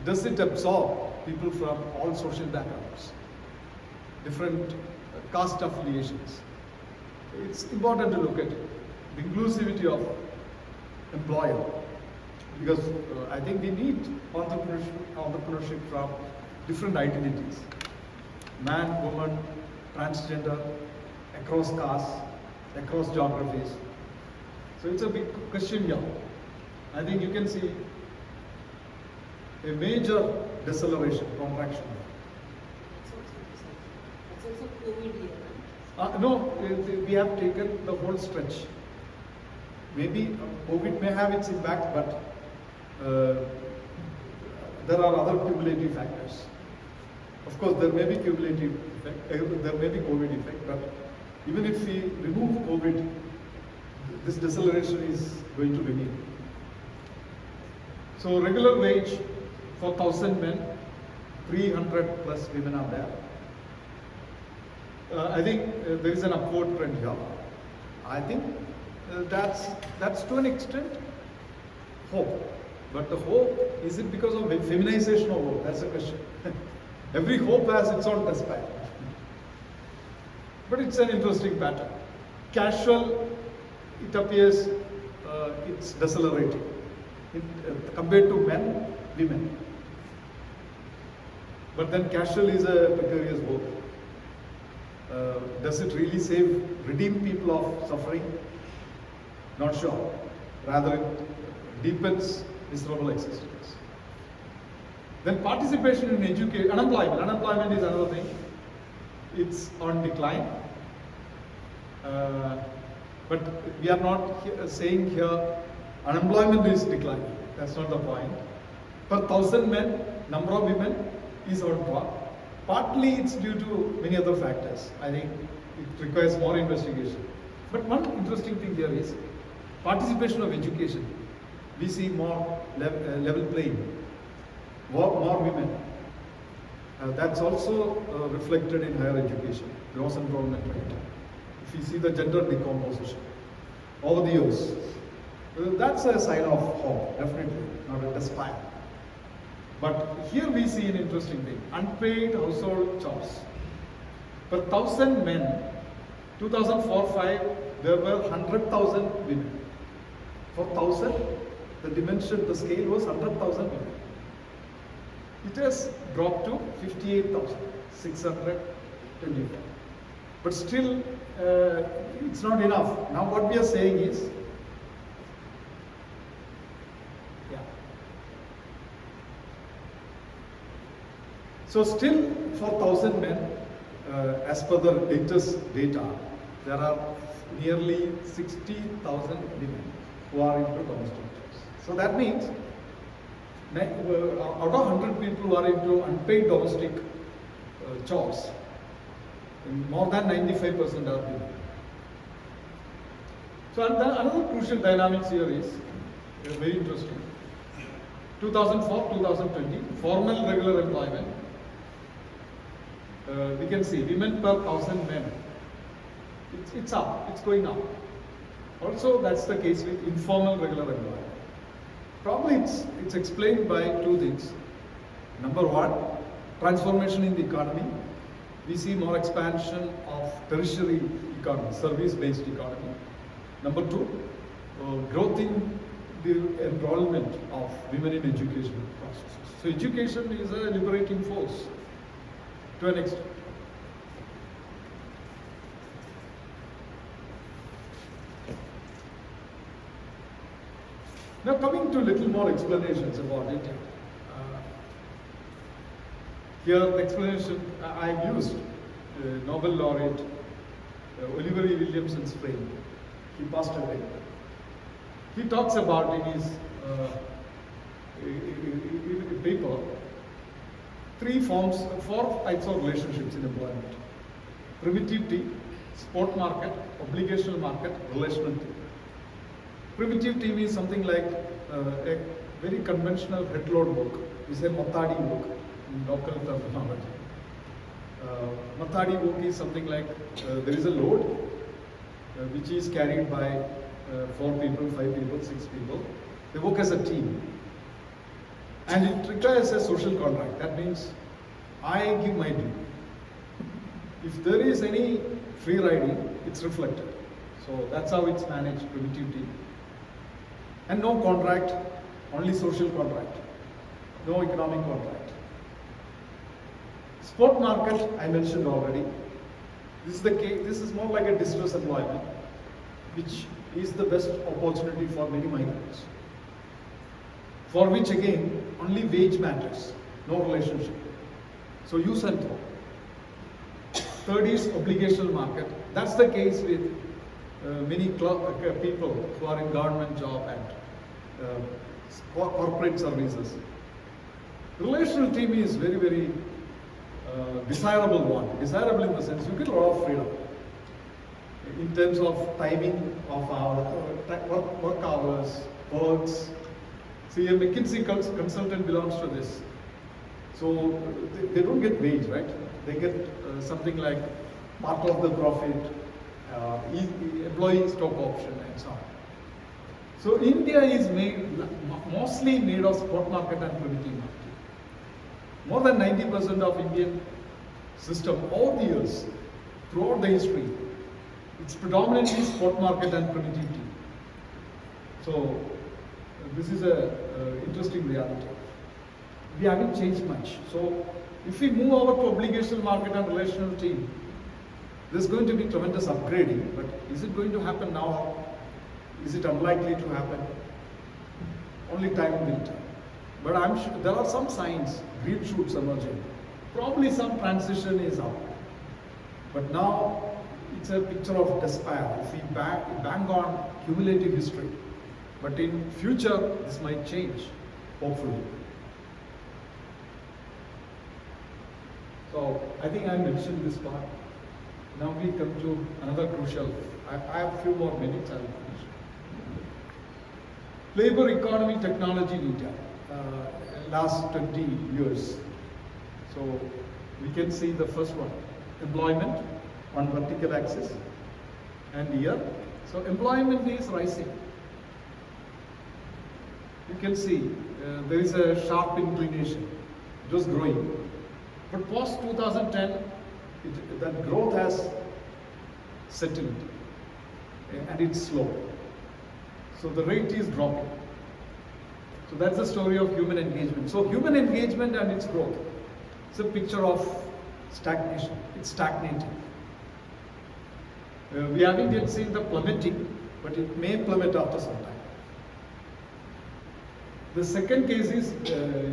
does it absorb people from all social backgrounds, different caste affiliations? It's important to look at it. The inclusivity of employer, because I think we need entrepreneurship from different identities, man, woman, transgender, across castes, across geographies. So it's a big question here. I think you can see a major deceleration, contraction. It's also COVID year. No, we have taken the whole stretch. Maybe COVID may have its impact, but there are other cumulative factors. Of course, there may be cumulative effect, there may be COVID effect, but even if we remove COVID, this deceleration is going to remain. So regular wage for 1,000 men, 300 plus women are there. I think there is an upward trend here. I think that's to an extent hope. But the hope, is it because of feminization of hope? That's the question. Every hope has its own despair. But it's an interesting pattern. Casual, it appears it's decelerating. Compared to men, women. But then casual is a precarious work. Does it really redeem people of suffering? Not sure. Rather, it deepens miserable existence. Then participation in education, unemployment. Unemployment is another thing. It's on decline. But we are not saying here unemployment is declining. That's not the point. Per 1,000 men, number of women is on par. Partly it's due to many other factors. I think it requires more investigation. But one interesting thing here is participation of education. We see more level playing, more women. That's also reflected in higher education, gross enrollment rate. If you see the gender decomposition over the years, that's a sign of hope, definitely, not a despair. But here we see an interesting thing, unpaid household chores. Per 1,000 men, 2004-5, there were 100,000 women. For 1,000, the dimension, the scale was 100,000 women. It has dropped to 58,624. But still, it's not enough. Now what we are saying is, so still for 1,000 men, as per the latest data, there are nearly 60,000 women who are into domestic jobs. So that means, out of 100 people who are into unpaid domestic chores, more than 95% are women. So another crucial dynamics here is very interesting. 2004-2020, formal regular employment. We can see women per 1,000 men. It's up, it's going up. Also, that's the case with informal regular employment. Probably it's explained by two things. Number one, transformation in the economy. We see more expansion of tertiary economy, service-based economy. Number two, growth in the enrollment of women in educational processes. So education is a liberating force to an extent. Now coming to little more explanations about it. Here the explanation I have used Nobel laureate Oliver E. Williamson's frame. He passed away. He talks about in his paper four types of relationships in employment: primitive team, sport market, obligational market, relational team. Primitive team is something like a very conventional head load work. We say Matadi work in local terminology. Matadi work is something like there is a load which is carried by 4 people, 5 people, 6 people. They work as a team. And it requires a social contract. That means I give my due. If there is any free riding, it's reflected. So that's how it's managed, primitive team. And no contract, only social contract, no economic contract. Sport market, I mentioned already. This is the case. This is more like a distress employment, which is the best opportunity for many migrants. For which again, only wage matters, no relationship. So use and throw. Third is obligational market. That's the case with many people who are in government job and corporate services. Relational team is very, very desirable one. Desirable in the sense you get a lot of freedom in terms of timing of our work hours, perks. See, a McKinsey consultant belongs to this. So they don't get wage, right? They get something like part of the profit, employee stock option and so on. So India is mostly made of spot market and primitive market. More than 90% of Indian system over the years, throughout the history, it's predominantly spot market and primitive team. So this is a interesting reality. We haven't changed much. So if we move over to obligational market and relational team, there's going to be tremendous upgrading, but is it going to happen now? Is it unlikely to happen? Only time will tell. But I'm sure there are some signs, green shoots emerging. Probably some transition is up. But now it's a picture of despair. If we bang on cumulative history. But in future, this might change, hopefully. So I think I mentioned this part. Now we come to another crucial. I have a few more minutes. I will finish. Labor, economy, technology in India. Last 20 years. So we can see the first one, employment on vertical axis, and here. So employment is rising. You can see there is a sharp inclination. It was growing. But post 2010, that growth has settled and it's slow. So the rate is dropping. So that's the story of human engagement. So human engagement and its growth. It's a picture of stagnation. It's stagnating. We haven't yet seen the plummeting, but it may plummet after some time. The second case is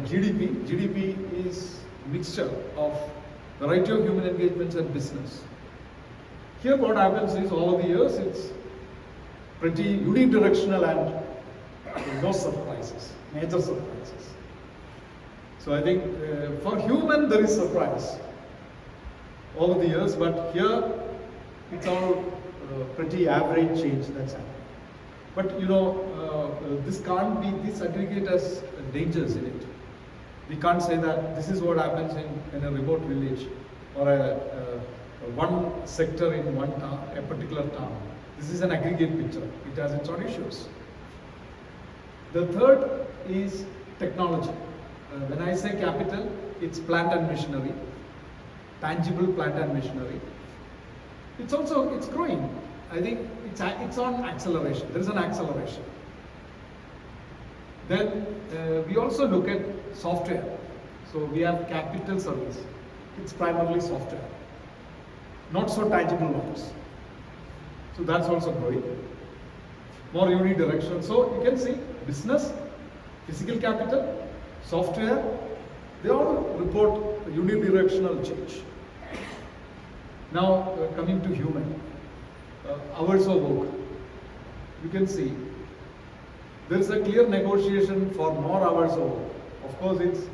GDP. GDP is a mixture of variety of human engagements and business. Here what happens is all of the years it's pretty unidirectional and no surprises, major surprises. So I think for human there is surprise over the years, but here it's all pretty average change that's happening. But you know, this can't be, this aggregate has dangers in it. We can't say that this is what happens in a remote village or one sector in one town, a particular town. This is an aggregate picture. It has its own issues. The third is technology. When I say capital, it's plant and machinery, tangible plant and machinery. It's also, it's growing. I think it's on acceleration. There is an acceleration. Then we also look at software. So we have capital service. It's primarily software, not so tangible ones. So that's also growing. More unidirectional. So you can see business, physical capital, software, they all report unidirectional change. Now coming to human, hours of work. You can see there is a clear negotiation for more hours of work. Of course, it's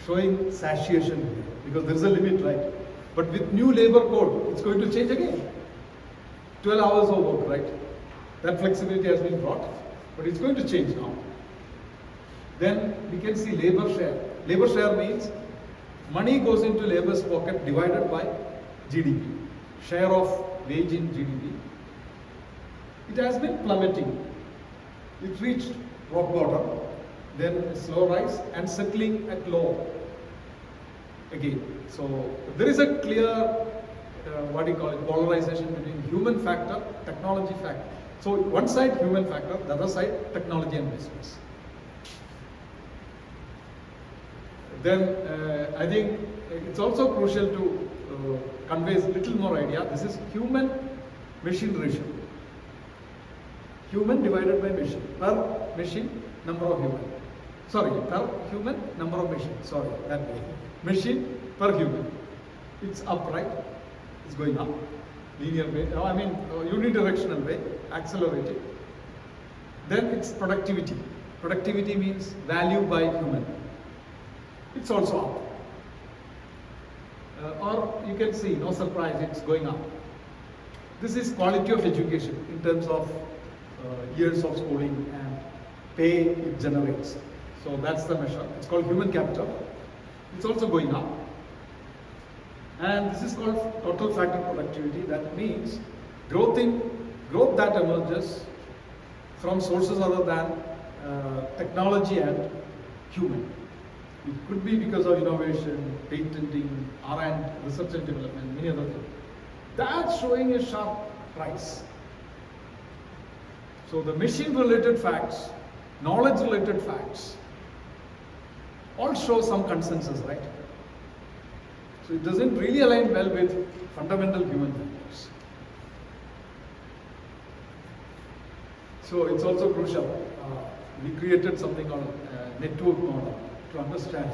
showing satiation here because there is a limit, right? But with new labor code, it's going to change again. 12 hours of work, right? That flexibility has been brought, but it's going to change now. Then we can see labor share. Labor share means money goes into labor's pocket divided by GDP. Share of wage in GDP. It has been plummeting. It reached rock bottom, then a slow rise and settling at low again. So there is a clear, polarization between human factor, technology factor. So one side human factor, the other side technology and business. Then I think it's also crucial to convey a little more idea. This is human-machine ratio. Human divided by machine. Per machine, number of human. Sorry, per human, number of machine. Sorry, that way. Machine per human. It's up, right? It's going up. Linear way, unidirectional way, accelerating. Then it's productivity. Productivity means value by human. It's also up. Or you can see, no surprise, it's going up. This is quality of education in terms of years of schooling and pay it generates. So that's the measure. It's called human capital. It's also going up. And this is called total factor productivity. That means growth that emerges from sources other than technology and human. It could be because of innovation, patenting, R&D, research and development, many other things. That's showing a sharp rise. So the machine-related facts, knowledge-related facts, all show some consensus, right? So it doesn't really align well with fundamental human values. So it's also crucial. We created something called network model to understand,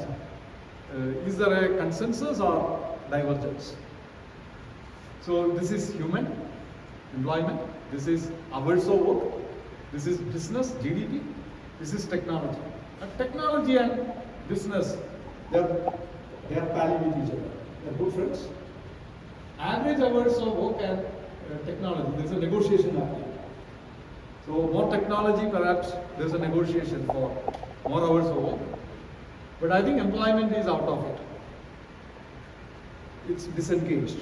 is there a consensus or divergence? So this is human, employment, this is hours of work, this is business, GDP, this is technology. Technology and business, they are pally with each other. They are good friends. Average hours of work and technology, there is a negotiation happening. So more technology, perhaps there is a negotiation for more hours of work. But I think employment is out of it. It's disengaged.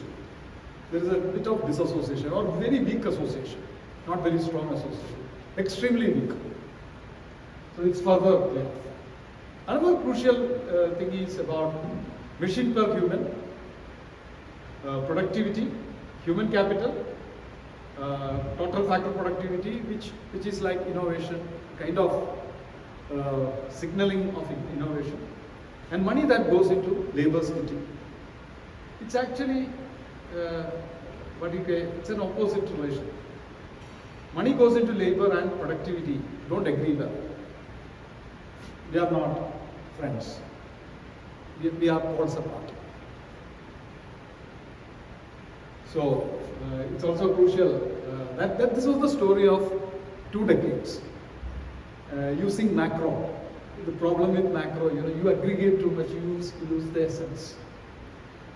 There is a bit of disassociation or very weak association, not very strong association, extremely weak. So it's further there. Another crucial thing is about machine per human, productivity, human capital, total factor productivity, which is like innovation, kind of signaling of innovation, and money that goes into labor splitting. It's actually it's an opposite relation. Money goes into labor and productivity don't agree well. They are not friends. We are poles apart. So it's also crucial that this was the story of 2 decades. Using macro. The problem with macro, you aggregate too much, you lose the essence.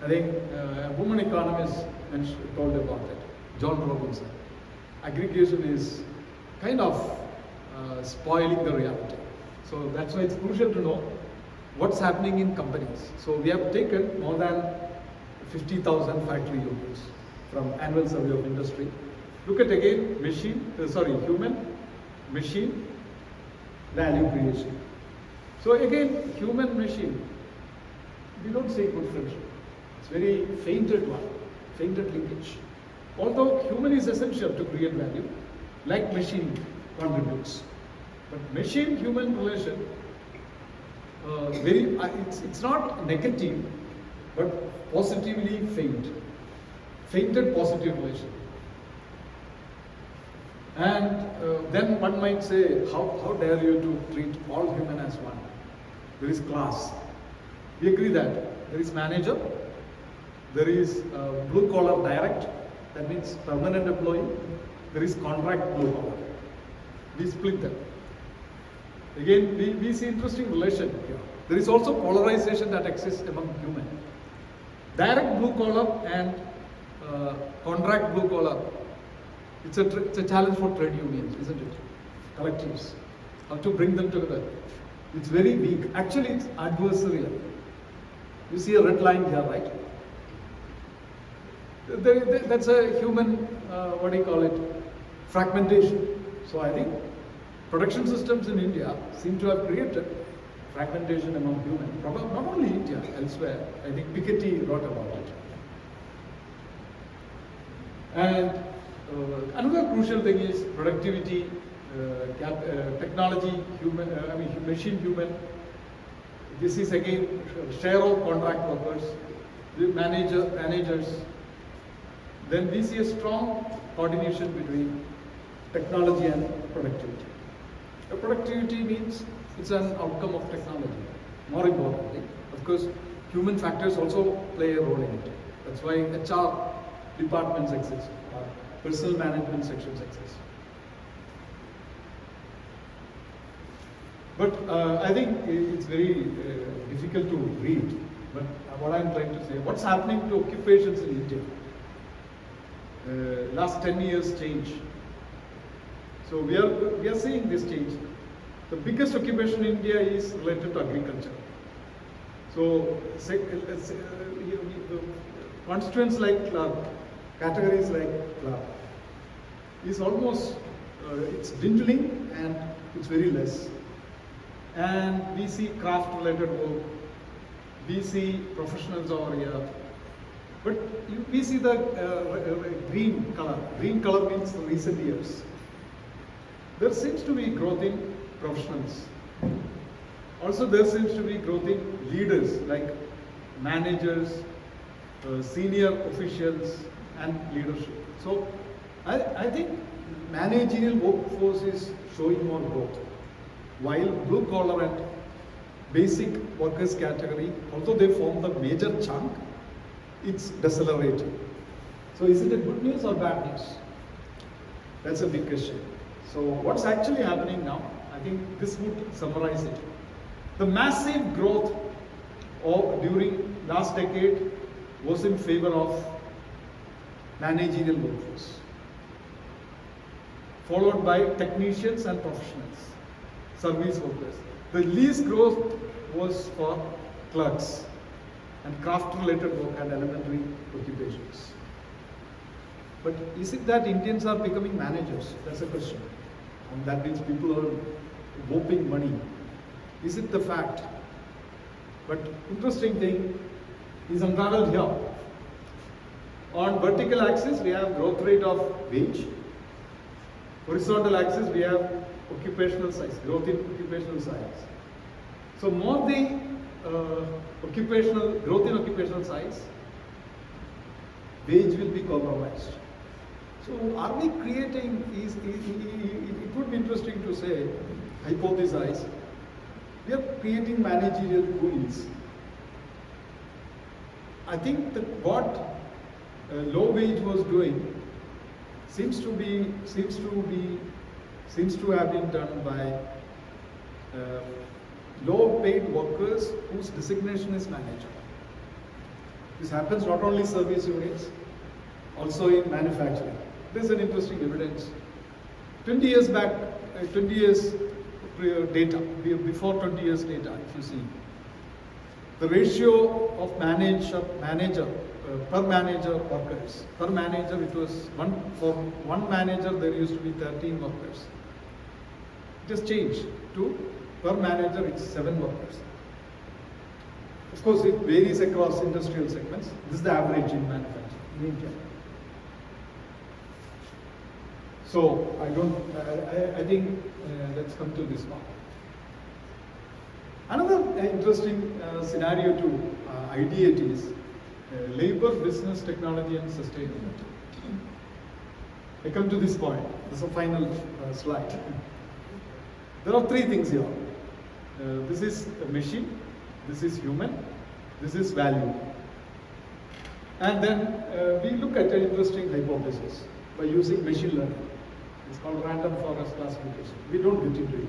I think a woman economist told about it, John Robinson. Aggregation is kind of spoiling the reality. So that's why it's crucial to know what's happening in companies. So we have taken more than 50,000 factory units from annual survey of industry. Look at again human, machine, value creation. So again, human machine, we don't say good friendship. It's very fainted linkage. Although human is essential to create value, like machine contributes. But machine-human relation, it's not negative, but positively fainted positive relation. And then one might say, how dare you to treat all human as one? There is class. We agree that there is manager, there is blue collar direct, that means permanent employee, there is contract blue collar. We split them. Again, we see interesting relation here. There is also polarization that exists among human. Direct blue collar and contract blue collar. It's a challenge for trade unions, isn't it? Collectives. How to bring them together. It's very weak. Actually, it's adversarial. You see a red line here, right? That's a human, what do you call it, fragmentation. So I think production systems in India seem to have created fragmentation among human. Not only India, elsewhere. I think Piketty wrote about it. And another crucial thing is productivity, technology, machine-human. This is again share of contract workers, the managers. Then we see a strong coordination between technology and productivity. Productivity means it's an outcome of technology. More importantly, of course, human factors also play a role in it. That's why HR departments exist, or personal management sections exist. But I think it's very difficult to read. But what I'm trying to say, what's happening to occupations in India? Last 10 years change. So we are seeing this change. The biggest occupation in India is related to agriculture. So constituents like clerk, categories like clerk, is almost it's dwindling and it's very less. And we see craft related work, we see professionals over here, but we see the green color. Green color means the recent years. There seems to be growth in professionals. Also there seems to be growth in leaders like managers, senior officials and leadership. So I think managerial workforce is showing more growth. While blue collar and basic workers category, although they form the major chunk, it's decelerating. So is it a good news or bad news? That's a big question. So what's actually happening now? I think this would summarize it. The massive growth during last decade was in favor of managerial workforce, followed by technicians and professionals, service workers. The least growth was for clerks and craft-related work and elementary occupations. But is it that Indians are becoming managers? That's a question. And that means people are whopping money. Is it the fact? But interesting thing is unraveled here. On vertical axis, we have growth rate of wage. Horizontal axis, we have occupational size, growth in occupational size. So more the growth in occupational size, wage will be compromised. So are we creating, it would be interesting to say, hypothesize, we are creating managerial coolies. I think that what low wage was doing seems to have been done by low paid workers whose designation is manager. This happens not only service units, also in manufacturing. There's an interesting evidence. 20 years back, 20 years data, before 20 years data, if you see, the ratio of per manager workers. Per manager, it was for one manager there used to be 13 workers. It has changed to per manager it's 7 workers. Of course, it varies across industrial segments. This is the average in manufacturing in India. So I think let's come to this one. Another interesting scenario to ideate is labor, business, technology, and sustainability. I come to this point. This is a final slide. There are three things here. This is a machine, this is human, this is value. And then we look at an interesting hypothesis by using machine learning. It's called random forest classification. We don't get into it.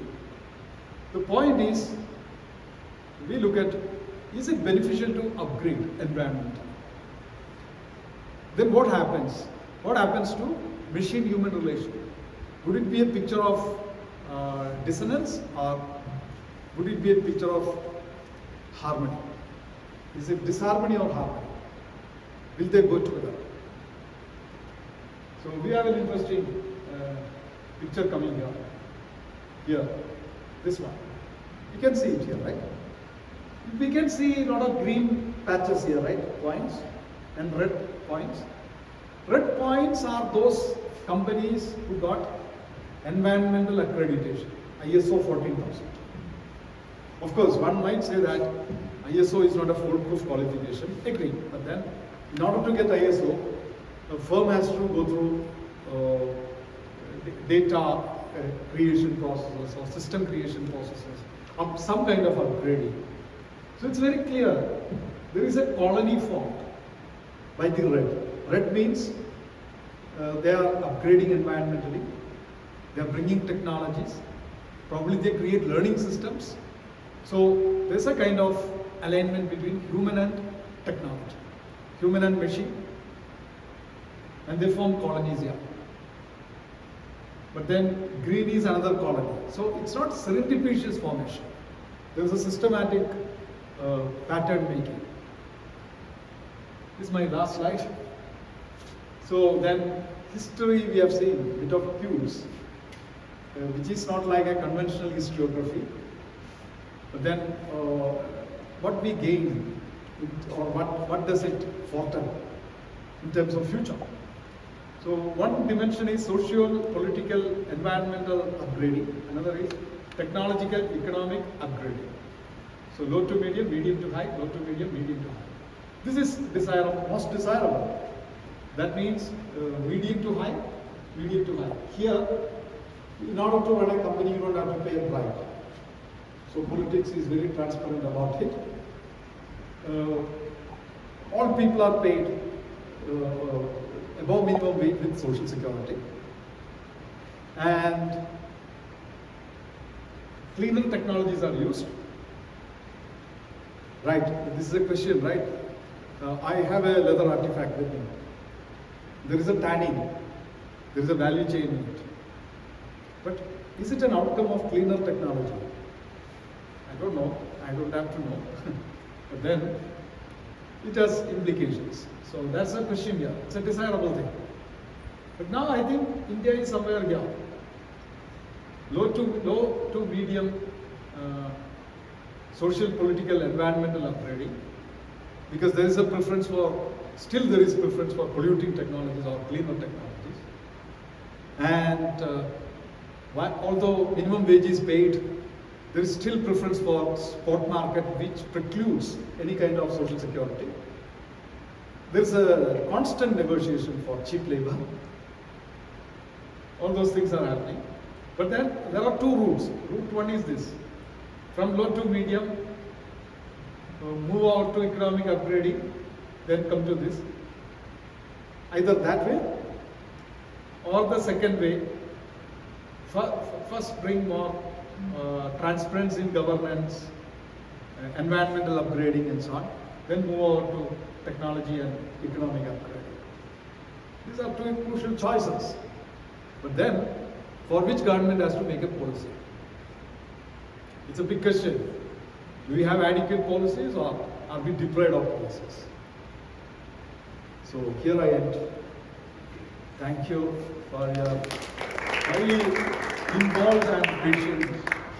The point is, we look at, is it beneficial to upgrade environment? Then what happens? What happens to machine-human relation? Would it be a picture of dissonance, or would it be a picture of harmony? Is it disharmony or harmony? Will they go together? So we have an interesting picture coming here. Here, this one. You can see it here, right? We can see a lot of green patches here, right? Points and red points. Red points are those companies who got environmental accreditation, ISO 14000. Of course, one might say that ISO is not a foolproof qualification. Agree, but then in order to get ISO, a firm has to go through data creation processes or system creation processes, or some kind of upgrading. So it's very clear, there is a colony formed by the red. Red means they are upgrading environmentally, they are bringing technologies, probably they create learning systems. So there's a kind of alignment between human and technology, human and machine, and they form colonies here. But then green is another colony. So it's not serendipitous formation. There's a systematic pattern making. This is my last slide. So then history we have seen, a bit of cues, which is not like a conventional historiography. But then what we gain, or what does it foretell in terms of future? So one dimension is social, political, environmental upgrading. Another is technological, economic upgrading. So low to medium, medium to high, low to medium, medium to high. This is desirable, most desirable. That means medium to high, medium to high. Here, in order to run a company, you don't have to pay a bribe. So politics is very transparent about it. All people are paid above minimum wage with social security. And cleaner technologies are used. Right, this is a question, right? I have a leather artifact with me. There is a tanning, there is a value chain in it. But is it an outcome of cleaner technology? I don't know, I don't have to know. But then, it has implications. So that's a question here. It's a desirable thing. But now I think India is somewhere here. Low to medium social, political, environmental upgrading. Because there is a preference for, still there is preference for polluting technologies or cleaner technologies. And although minimum wage is paid, there is still preference for spot market which precludes any kind of social security. There is a constant negotiation for cheap labor. All those things are happening. But then there are two routes. Route one is this. From low to medium, move out to economic upgrading, then come to this. Either that way, or the second way, first bring more transparency in governance, environmental upgrading and so on, then move over to technology and economic upgrading. These are two crucial choices. But then, for which government has to make a policy? It's a big question. Do we have adequate policies, or are we deprived of policies? So here I end. Thank you for your highly involved and patient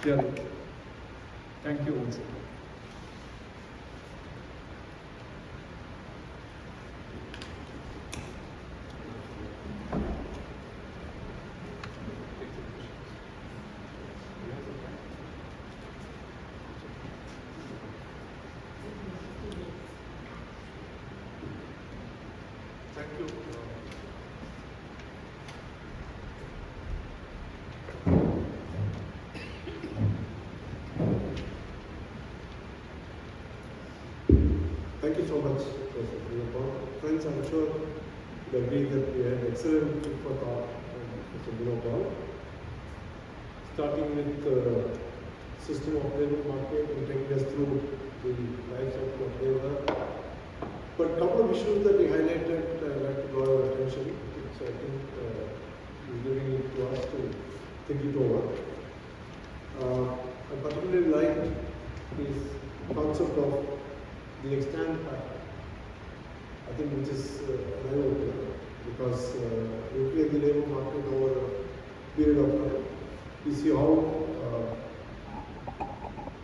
hearing. Thank you once again. Thank you. Thank you so much, Professor Bino Paul. Friends, I'm sure you agree that we had excellent food for thought from Mr. Bino Paul. Starting with the system of labor market and taking us through the life cycle of labor. But a couple of issues that he highlighted, I'd like to draw your attention, which I think is leaving it to us to think it over. I particularly like his concept of the extant factor. I think which is an eye-opener, because looking at the labor market over a period of time, you see how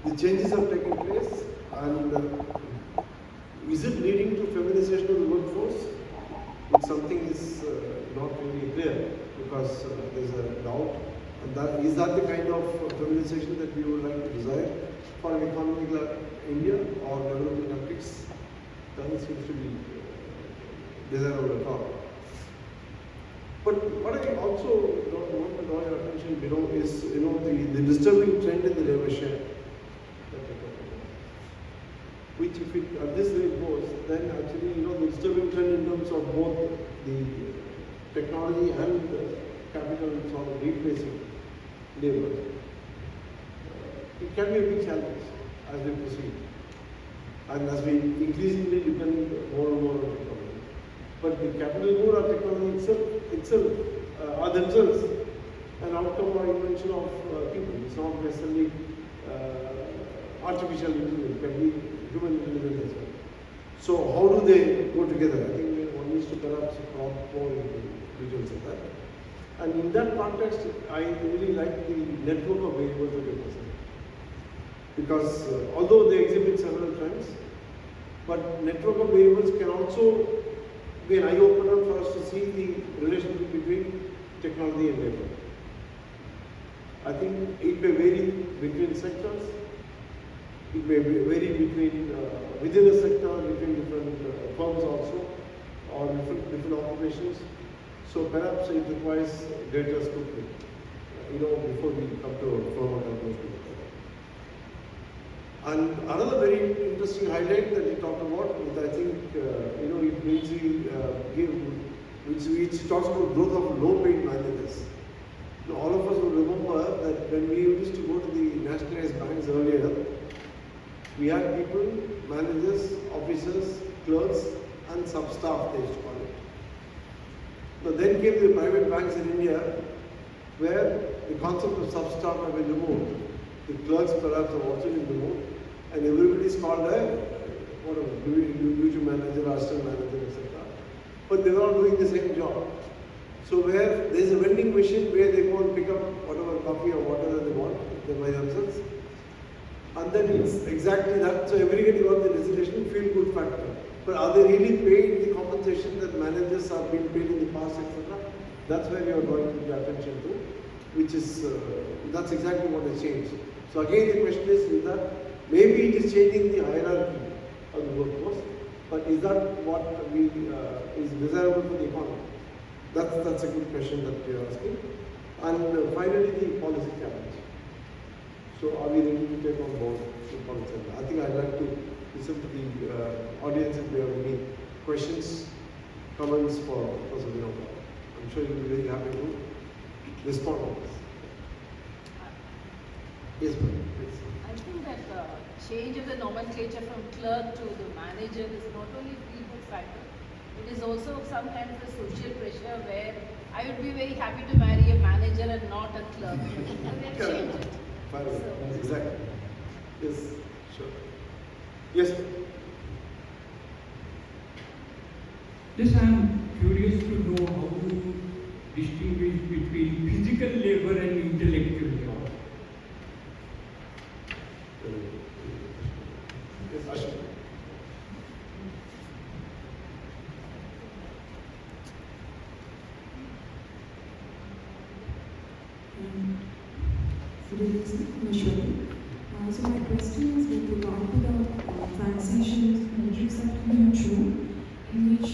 the changes have taken place, and is it leading to feminization of the workforce? Which something is not really clear, because there's a doubt. And is that the kind of feminization that we would like to desire for an economy like India or developing countries? Doesn't seem to be desirable at all. But what I also want to draw your attention, is the disturbing trend in the labor share. Which, if it at this rate goes, then actually the disturbing trend in terms of both the technology and capital sort of replacing labor. It can be a big challenge as we proceed, and as we increasingly depend more and more on technology. But the capital good or technology itself are themselves an outcome or invention of people. It's not necessarily artificial intelligence. It can be human intelligence as well. So how do they go together? I think one needs to perhaps prompt more into details of that. And in that context, I really like the network of variables that you present. Because although they exhibit several trends, but network of variables can also be an eye-opener for us to see the relationship between technology and labor. I think it may vary between sectors. It may vary between within a sector, between different firms also, or different occupations. So perhaps it requires greater scrutiny, before we come to a firm conclusion. And another very interesting highlight that he talked about, which I think it means which talks about growth of low-paid managers. Now, all of us will remember that when we used to go to the nationalized banks earlier, we had people, managers, officers, clerks, and sub-staff, they used to call it. Now then came the private banks in India, where the concept of sub-staff have been removed. The clerks perhaps have also been removed, and everybody is called a duty manager, assistant manager, etc. But they're all doing the same job. So where there's a vending machine where they go and pick up whatever coffee or whatever they want, they buy themselves. And then it's exactly that. So everybody got the designation feel good factor. But are they really paid the compensation that managers have been paid in the past, etc.? That's where we are going to pay attention to, which is, that's exactly what has changed. So again the question is that maybe it is changing the hierarchy of the workforce, but is that what is desirable for the economy? That's a good question that we are asking. And finally, the policy challenge. So are we ready to take on board the policy challenge? I think I'd like to listen to the audience if they have any questions, comments for Professor Bino Paul. I'm sure you'll be very happy to respond to this. Yes, please. I think that the change of the nomenclature from clerk to the manager is not only a feel-good factor, it is also some kind of a social pressure where I would be very happy to marry a manager and not a clerk. So we have changed it. So, exactly. Yes, sure. Yes. Yes, I am curious to know how you distinguish between physical labor and intellectual labor. Yes, Ashok. So my question is with regard to the transitions measures that you have shown, in which